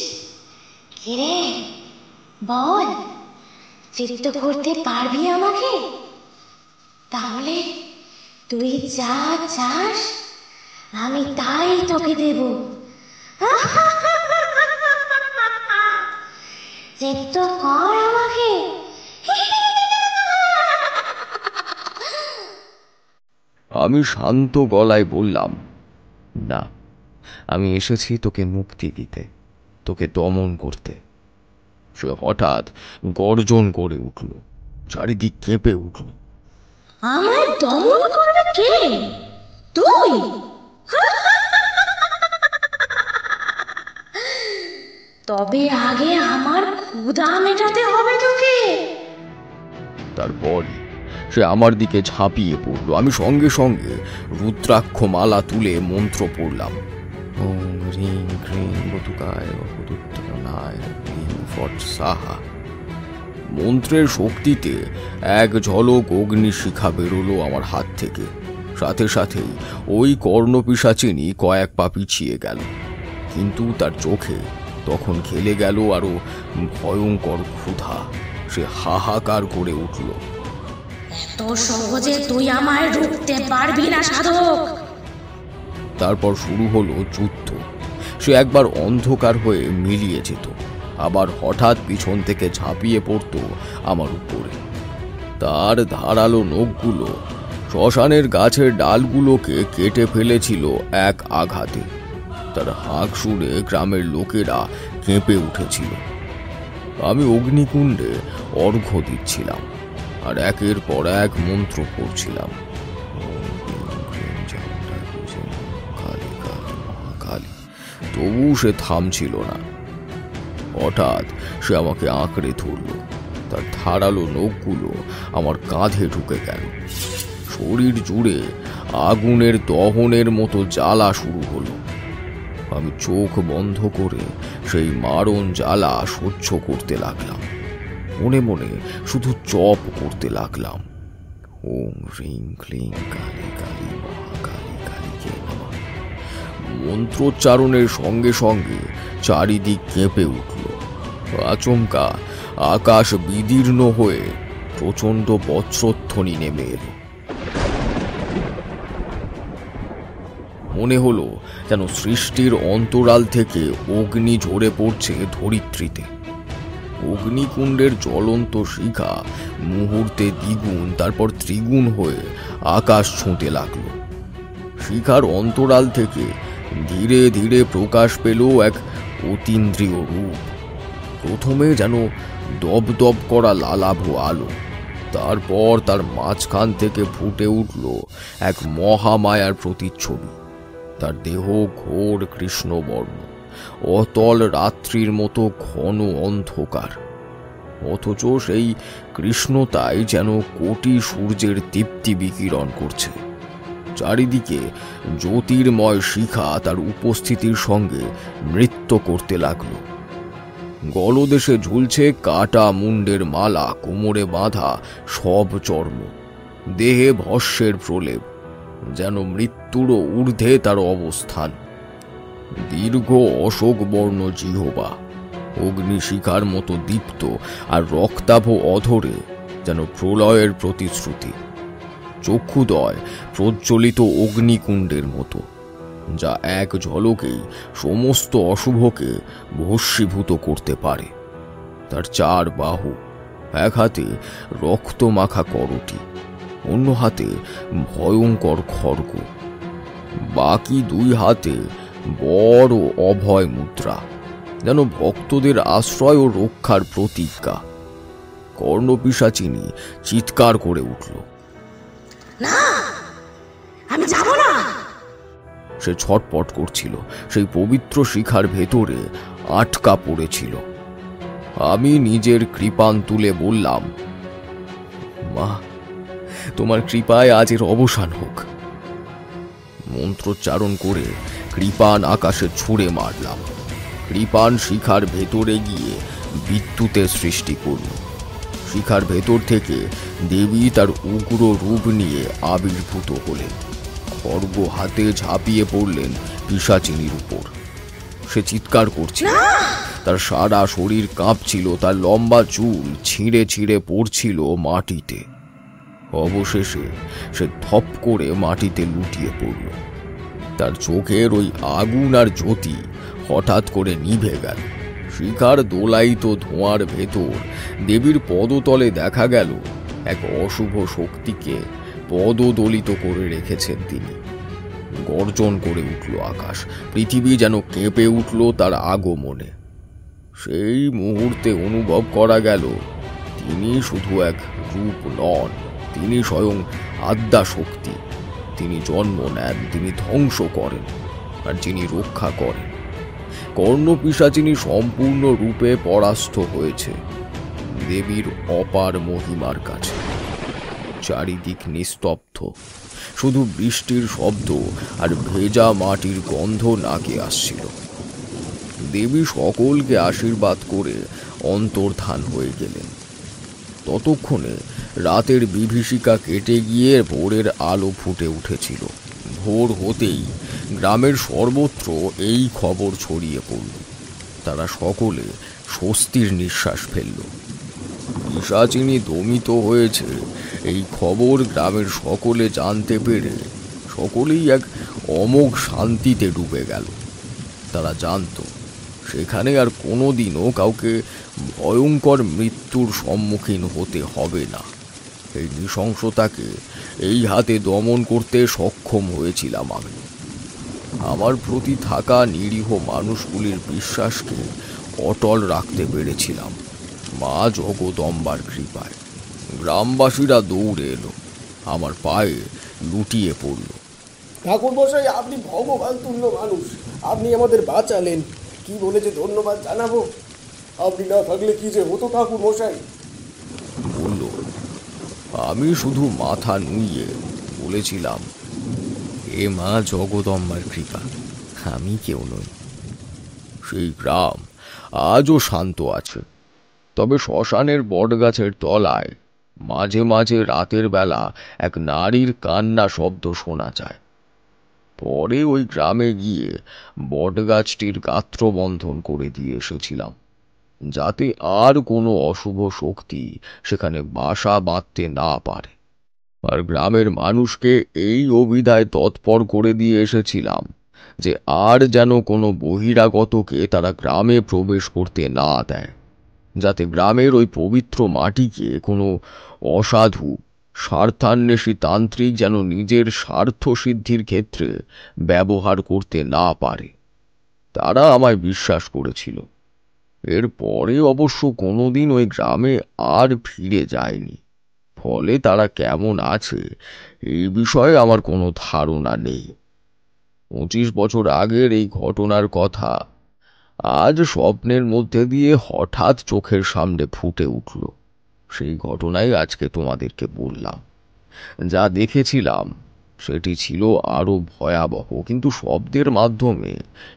কিরে বল, তৃপ্ত করতে পারবি আমাকে? তাহলে তুই যা চাস আমি তাই তোকে দেব। তৃপ্ত কর আমাকে। আমি শান্ত গলায় বললাম, না, আমি এসেছি তোকে মুক্তি দিতে, তোকে দমন করতে। সে হঠাৎ গর্জন করে উঠল, চারিদিক কেঁপে উঠল। আমায় দমন করবে কে? তুই? তবে আগে আমার ক্ষুধা মেটাতে হবে তোকে। তারপর সে আমার দিকে ঝাঁপিয়ে পড়ল। আমি সঙ্গে সঙ্গে রুদ্রাক্ষ মালা তুলে মন্ত্র পড়লাম। ওং হ্রিং ক্রিং বতুকায় বতুত্তরণায় হ্রিং ফট সাহা। মন্ত্রের শক্তিতে এক ঝলক অগ্নিশিখা বেরোলো আমার হাত থেকে। সাথে সাথেই ওই কর্ণপিশাচিনী কয়েক পা পিছিয়ে গেল, কিন্তু তার চোখে তখন খেলে গেল আরো ভয়ঙ্কর ক্ষুধা। সে হাহাকার করে উঠল, এত সহজে তুই আমায় রুখতে পারবি না সাধক। তারপর শুরু হলো যুদ্ধ। সে একবার অন্ধকার হয়ে মিলিয়ে যেত, আবার হঠাৎ পিছন থেকে ঝাঁপিয়ে পড়তো আমার উপরে। তার ধারালো নখগুলো শ্মশানের গাছের ডালগুলোকে কেটে ফেলেছিল এক আঘাতে। তার হাঁক শুনে গ্রামের লোকেরা কেঁপে উঠেছিল। আমি অগ্নিকুণ্ডে অর্ঘ্য দিচ্ছিলাম আর একের পর এক মন্ত্র পড়ছিলাম। তবু সে থামছিল না। হঠাৎ সে আমাকে আঁকড়ে ধরল। তার ধারালো নখগুলো আমার কাঁধে ঢুকে গেল। শরীর জুড়ে আগুনের দহনের মতো জ্বালা শুরু হলো। আমি চোখ বন্ধ করে সেই মারণ জ্বালা সহ্য করতে লাগলাম। মনে মনে শুধু জপ করতে লাগলাম, ওং হ্রিং ক্লিং কালী কালী মহাকালী কালীকে নমঃ। মন্ত্রোচ্চারণের সঙ্গে সঙ্গে চারিদিক কেঁপে উঠল। আচমকা আকাশ বিদীর্ণ হয়ে প্রচণ্ড বজ্রধ্বনি নেমে এলো। মনে হলো যেন সৃষ্টির অন্তরাল থেকে অগ্নি ঝরে পড়ছে ধরিত্রীতে। অগ্নিকুণ্ডের জ্বলন্ত শিখা মুহূর্তে দ্বিগুণ, তারপর ত্রিগুণ হয়ে আকাশ ছুঁতে লাগলো। শিখার অন্তরাল থেকে ধীরে ধীরে প্রকাশ পেল এক অতীন্দ্রিয় রূপ। প্রথমে যেন দপদপ করা লালাভ আলো, তারপর তার মাঝখান থেকে ফুটে উঠল এক মহামায়ার প্রতিচ্ছবি। তার দেহ ঘোর কৃষ্ণবর্ণ, অতল রাত্রির মতো ঘন অন্ধকার, অথচ সেই কৃষ্ণতাই যেন কোটি সূর্যের দীপ্তি বিকিরণ করছে। চারিদিকে জ্যোতির্ময় শিখা তার উপস্থিতির সঙ্গে নৃত্য করতে লাগলো। গলদেশে ঝুলছে কাটা মুন্ডের মালা, কোমরে বাঁধা সব চর্ম, দেহে ভস্যের প্রলেপ, যেন মৃত্যুরও ঊর্ধ্বে তার অবস্থান। দীর্ঘ অশোক বর্ণ জিহ্বা, অগ্নিশিখার মতো দীপ্ত, আর রক্তাভ অধরে যেন প্রলয়ের প্রতিশ্রুতি। চক্ষুদয় প্রজ্বলিত অগ্নিকুণ্ডের মতো, যা এক ঝলকেই সমস্ত অশুভকে ভস্মীভূত করতে পারে। তার চার বাহু, এক হাতে রক্তমাখা করটি, অন্য হাতে ভয়ঙ্কর খড়গ, বাকি দুই হাতে বড় অভয় মুদ্রা, যেন ভক্তদের আশ্রয় ও রক্ষার প্রতিজ্ঞা। কর্ণপিশাচিনী চিৎকার করে উঠল, না, আমি যাব না। সে ছটপট করছিল, সেই পবিত্র শিখার ভেতরে আটকা পড়েছিল। আমি নিজের কৃপান তুলে বললাম, মা, তোমার কৃপায় আজ এর অবসান হোক। মন্ত্রোচ্চারণ করে কৃপান আকাশে ছুঁড়ে মারলাম। কৃপান শিখার ভেতরে গিয়ে বিদ্যুতের সৃষ্টি করল। শিখার ভেতর থেকে দেবী তার উগ্র রূপ নিয়ে আবির্ভূত হলেন। খড়গ হাতে ঝাঁপিয়ে পড়লেন পিশাচিনীর উপর। সে চিৎকার করছিল, তার সারা শরীর কাঁপছিল, তার লম্বা চুল ছিঁড়ে ছিঁড়ে পড়ছিল মাটিতে। অবশেষে সে ধপ করে মাটিতে লুটিয়ে পড়ল। তার চোখের ওই আগুন আর জ্যোতি হঠাৎ করে নিভে গেল। শিখার দোলাইত ধোঁয়ার ভেতর দেবীর পদতলে দেখা গেল এক অশুভ শক্তিকে পদদলিত করে রেখেছেন তিনি। গর্জন করে উঠল আকাশ, পৃথিবী যেন কেঁপে উঠল তার আগমনে। সেই মুহূর্তে অনুভব করা গেল তিনি শুধু এক রূপ নন, তিনি স্বয়ং আদ্যা শক্তি। তিনি জন্ম নেন, তিনি ধ্বংস করেন, আর যিনি রক্ষা করেন। কর্ণপিশাচিনী সম্পূর্ণ রূপে পরাস্ত হয়েছে দেবীর অপার মহিমার কাছে। চারিদিক নিস্তব্ধ, শুধু বৃষ্টির শব্দ আর ভেজা মাটির গন্ধ নাকে আসছিল। দেবী সকলকে আশীর্বাদ করে অন্তর্ধান হয়ে গেলেন। ততক্ষণে রাতের বিভীষিকা কেটে গিয়ে ভোরের আলো ফুটে উঠেছিল। ভোর হতেই গ্রামের সর্বত্র এই খবর ছড়িয়ে পড়ল। তারা সকলে স্বস্তির নিঃশ্বাস ফেলল। পিশাচিনী দমিত হয়েছে এই খবর গ্রামের সকলে জানতে পেরে সকলেই এক অমোঘ শান্তিতে ডুবে গেল। তারা জানত সেখানে আর কোনোদিনও কাউকে ভয়ঙ্কর মৃত্যুর সম্মুখীন হতে হবে না। এই নৃশংসতাকে এই হাতে দমন করতে সক্ষম হয়েছিলাম আমি। আমার প্রতি থাকা নিরীহ মানুষগুলির বিশ্বাসকে অটল রাখতে পেরেছিলাম মা জগদম্বার কৃপায়। গ্রামবাসীরা দৌড়ে এলো, আমার পায়ে লুটিয়ে পড়ল। ঠাকুর মশাই, আপনি ভগবান তুল্য মানুষ, আপনি আমাদের বাঁচালেন। কি বলে যে ধন্যবাদ জানাবো, আপনি না থাকলে কি যে হতো ঠাকুর মশাই। বলল। আমি শুধু মাথা নুইয়ে বলেছিলাম, এ মা জগদম্বার কৃপা, আমি কেউ নই। সেই গ্রাম আজও শান্ত আছে, তবে শ্মশানের বটগাছের তলায় মাঝে মাঝে রাতের বেলা এক নারীর কান্না শব্দ শোনা যায়। পরে ওই গ্রামে গিয়ে বটগাছটির গাত্রবন্ধন করে দিয়ে এসেছিলাম, যাতে আর কোনো অশুভ শক্তি সেখানে বাসা বাঁধতে না পারে। আর গ্রামের মানুষকে এই অভিধায় তৎপর করে দিয়ে এসেছিলাম যে আর যেন কোনো বহিরাগতকে তারা গ্রামে প্রবেশ করতে না দেয়, যাতে গ্রামের ওই পবিত্র মাটিকে কোনো অসাধু স্বার্থান্বেষী তান্ত্রিক যেন নিজের স্বার্থ সিদ্ধির ক্ষেত্রে ব্যবহার করতে না পারে। তারা আমায় বিশ্বাস করেছিল। এর পরে অবশ্য কোনোদিন ওই গ্রামে আর ফিরে যায়নি। ফলে তারা কেমন আছে এই বিষয়ে আমার কোনো ধারণা নেই। 25 বছর আগের এই ঘটনার কথা আজ স্বপ্নের মধ্যে দিয়ে হঠাৎ চোখের সামনে ফুটে উঠল। সেই ঘটনাই আজকে তোমাদেরকে বললাম। যা দেখেছিলাম সেটি ছিল আরো ভয়াবহ, কিন্তু শব্দের মাধ্যমে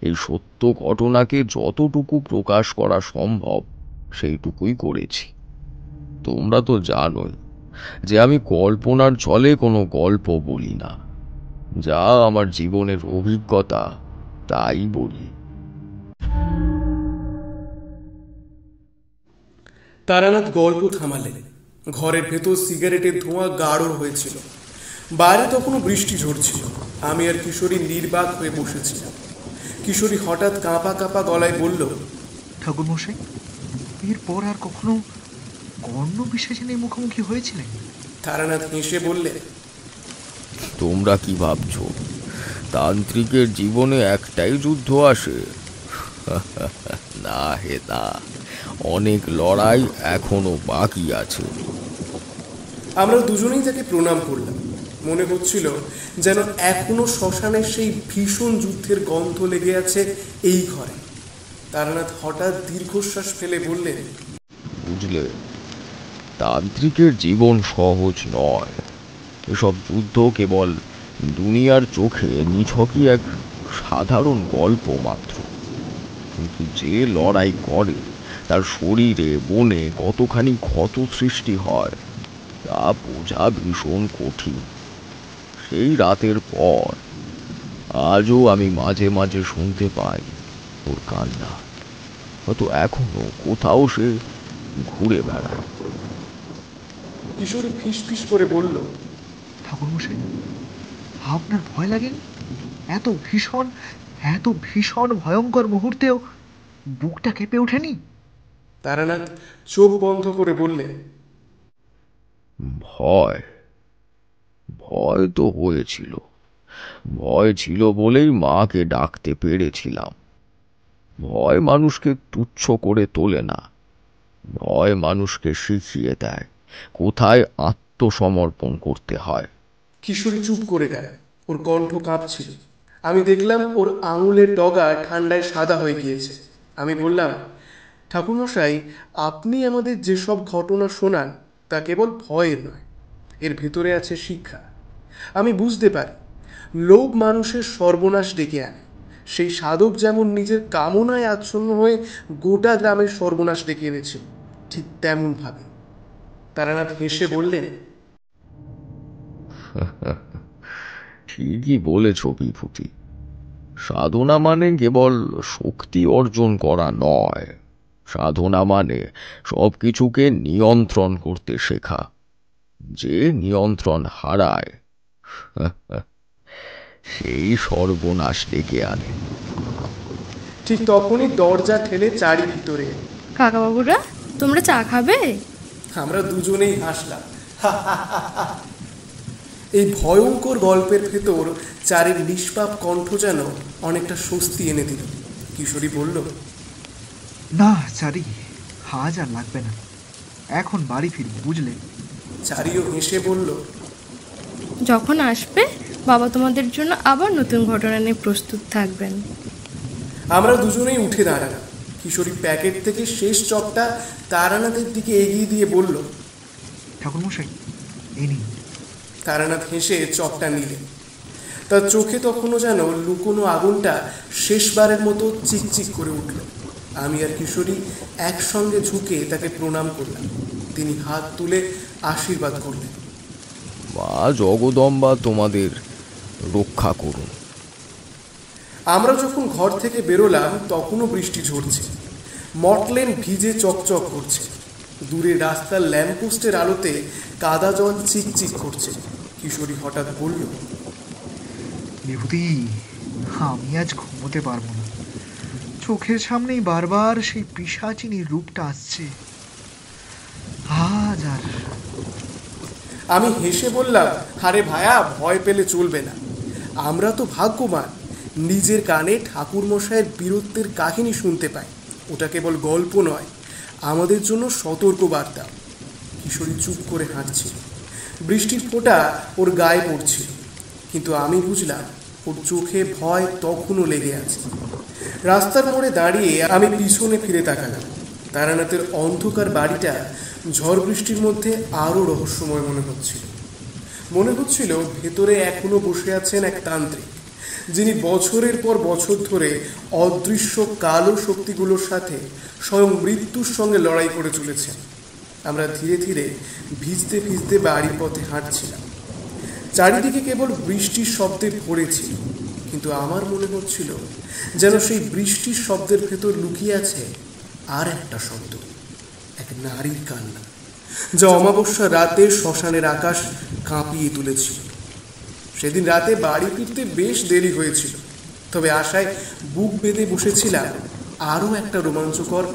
এই সত্য ঘটনাকে যতটুকু প্রকাশ করা সম্ভব সেইটুকুই করেছি। তোমরা তো জানোই যে আমি কল্পনার ছলে কোনো গল্প বলি না, যা আমার জীবনের অভিজ্ঞতা তাই বলি। তারানাথ গল্প থামালেন। ঘরের ভেতর সিগারেটের ধোঁয়া গাঢ় হয়েছিল। বাইরে তখনও বৃষ্টি ঝরছিল। আমি আর কিশোরী নির্বাক হয়ে বসেছিলাম। কিশোরী হঠাৎ কাঁপা কাঁপা গলায় বলল, ঠাকুর মশাই, এরপর আর কখনো কর্ণপিশাচিনীর মুখোমুখি হয়েছিলেন? তারানাথ হেসে বললে, তোমরা কি ভাবছো তান্ত্রিকের জীবনে একটাই যুদ্ধ আসে? না হে না, অনেক লড়াই এখনো বাকি আছে। আমরা দুজনেই তাকে প্রণাম করলাম। মনে হচ্ছিল যেন এখনো শ্মশানের সেই ভীষণ যুদ্ধের গন্ধ লেগে আছে এই ঘরে। তারানাথ হঠাৎ দীর্ঘশ্বাস ফেলে বললেন, বুঝলে, তান্ত্রিকের জীবন সহজ নয়। এসব যুদ্ধ কেবল দুনিয়ার চোখে নিছকই এক সাধারণ গল্প মাত্র, কিন্তু যে লড়াই করে তার শরীরে বনে কতখানি ক্ষত সৃষ্টি হয় তা বোঝা ভীষণ কঠিন। সেই রাতের পর আজও আমি মাঝে মাঝে শুনতে পাই ওর কান্না। হয়তো এখনো কোথাও সে ঘুরে বেড়ায়। কিশোরী ফিস ফিস করে বলল, ঠাকুরমশাই, আপনার ভয় লাগেনি? এত ভীষণ ভয়ঙ্কর মুহূর্তেও বুকটা কেঁপে ওঠেনি? তারানাথ চোখ বন্ধ করে বললেন, ভয় ভয় তো হয়েছিল। ভয় ছিল বলেই মাকে ডাকতে পেরেছিলাম। ভয় মানুষকে তুচ্ছ করে তোলে না, ভয় মানুষকে শিখিয়ে দেয় কোথায় আত্মসমর্পণ করতে হয়। কিশোরী চুপ করে গেল, ওর কণ্ঠ কাঁপছিল। আমি দেখলাম ওর আঙুলের ডগা ঠান্ডায় সাদা হয়ে গিয়েছে। আমি বললাম, ঠাকুরমশাই, আপনি আমাদের যেসব ঘটনা শোনান তা কেবল ভয়ের নয়, এর ভেতরে আছে শিক্ষা। আমি বুঝতে পারি লোভ মানুষের সর্বনাশ ডেকে আনে। সেই সাধক যেমন নিজের কামনায় আচ্ছন্ন হয়ে গোটা গ্রামের সর্বনাশ ডেকে এনেছিল, ঠিক তেমন ভাবে। তারানাথ হেসে বললেন, ঠিকই বলেছ বিভূতি। সাধনা মানে কেবল শক্তি অর্জন করা নয়, সাধনা মানে সবকিছুকে নিয়ন্ত্রণ করতে শেখা। যে নিয়ন্ত্রণ হারায় সেই সর্বনাশ ডেকে আনে। ঠিক তখনই দরজা ঠেলে চারি ভিতরে। কাকাবাবুরা, তোমরা চা খাবে? আমরা দুজনেই হাসলাম। এই ভয়ঙ্কর গল্পের ভেতর চারের নিষ্পাপ কণ্ঠ যেন অনেকটা স্বস্তি এনে দিল। কিশোরী বলল, না চারি, আজ আর লাগবে না, এখন বাড়ি ফিরবো, বুঝলে? চারিও হেসে বলল, যখন আসবে বাবা তোমাদের জন্য আবার নতুন ঘটনা নিয়ে প্রস্তুত থাকবেন। আমরা দুজনেই উঠে দাঁড়ালাম। কিশোরী প্যাকেট থেকে শেষ চপটা তারানাথের দিকে এগিয়ে দিয়ে বলল, ঠাকুরমশাই, এই নিন। তারানাথ হেসে চপটা নিলেন। তার চোখে তখনও যেন লুকোনো আগুনটা শেষবারের মতো চিকচিক করে উঠল। আমি আর কিশোরী একসঙ্গে ঝুঁকে তাকে প্রণাম করলাম। তিনি হাত তুলে আশীর্বাদ করলেন। মা জগদম্বা তোমাদের রক্ষা করুন। আমরা যখন ঘর থেকে বেরোলাম তখনও বৃষ্টি ঝরছে। মটলেন ভিজে চকচক করছে। দূরে রাস্তার ল্যাম্পপোস্টের আলোতে কাদা জল চিকচিক করছে। কিশোরী হঠাৎ বলল, বিভূতি, আমি আজ ঘুমোতে পারবো না। চোখের সামনেই বারবার সেই পিশাচিনীর রূপটা আসছে। আজ আর। আমি হেসে বললাম, আরে ভায়া, ভয় পেলে চলবে না। আমরা তো ভাগ্যবান, নিজের কানে ঠাকুরমশাইয়ের বীরত্বের কাহিনী শুনতে পাই। ওটা কেবল গল্প নয়, আমাদের জন্য সতর্ক বার্তা। কিশোরী চুপ করে হাঁটছিল। বৃষ্টির ফোঁটা ওর গায়ে পড়ছিল, কিন্তু আমি বুঝলাম ওর চোখে ভয় তখনও লেগে আছে। রাস্তার মোড়ে দাঁড়িয়ে আমি পিছনে ফিরে তাকালাম। তারানাথের অন্ধকার বাড়িটা ঝড় বৃষ্টির মধ্যে আরও রহস্যময় মনে হচ্ছিল ভেতরে এখনো বসে আছেন এক তান্ত্রিক, যিনি বছরের পর বছর ধরে অদৃশ্য কালো শক্তিগুলোর সাথে স্বয়ং মৃত্যুর সঙ্গে লড়াই করে চলেছেন। আমরা ধীরে ধীরে ভিজতে ভিজতে বাড়ির পথে হাঁটছিলাম। চারিদিকে কেবল বৃষ্টির শব্দে ভরেছিল, কিন্তু আমার মনে হচ্ছিল যেন সেই বৃষ্টির শব্দের ভেতর লুকিয়ে আছে আর একটা শব্দ, এক নারীর কান্না, যা অমাবস্যা রাতে শ্মশানের আকাশ কাঁপিয়ে তুলেছিল। সেদিন রাতে বাড়ি ফিরতে বেশ দেরি হয়েছিল, তবে আশায় বুক বেঁধে বসেছিলাম আরও একটা রোমাঞ্চকর।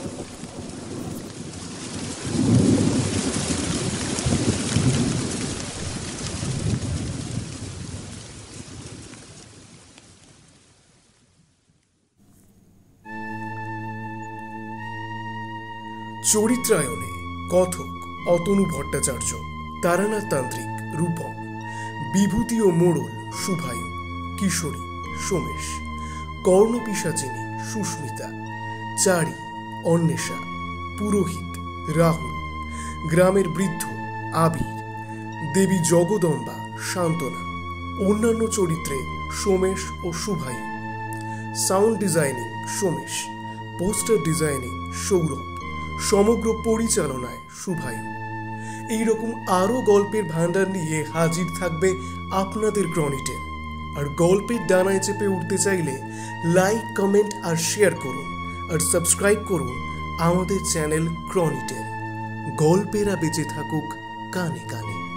চরিত্রায়নে কথক অতনু ভট্টাচার্য, তারানাথ তান্ত্রিক রূপম, বিভূতি ও মোড়ল শুভায়ু, কিশোরী সোমেশ, কর্ণপিশাচিনী সুস্মিতা, চারি অন্বেষা, পুরোহিত রাহুল, গ্রামের বৃদ্ধ আবির, দেবী জগদম্বা সান্ত্বনা, অন্যান্য চরিত্রে সোমেশ ও Shubhayu, sound designing Somesh, poster designing Sourav, সমগ্র পরিচালনায় শুভায়ু। এইরকম আরও গল্পের ভান্ডার নিয়ে হাজির থাকবে আপনাদের ক্রনিটেল। আর গল্পের ডানায় চেপে উঠতে চাইলে লাইক, কমেন্ট আর শেয়ার করুন, আর সাবস্ক্রাইব করুন আমাদের চ্যানেল ক্রনিটেল। গল্পেরা বেঁচে থাকুক কানে কানে।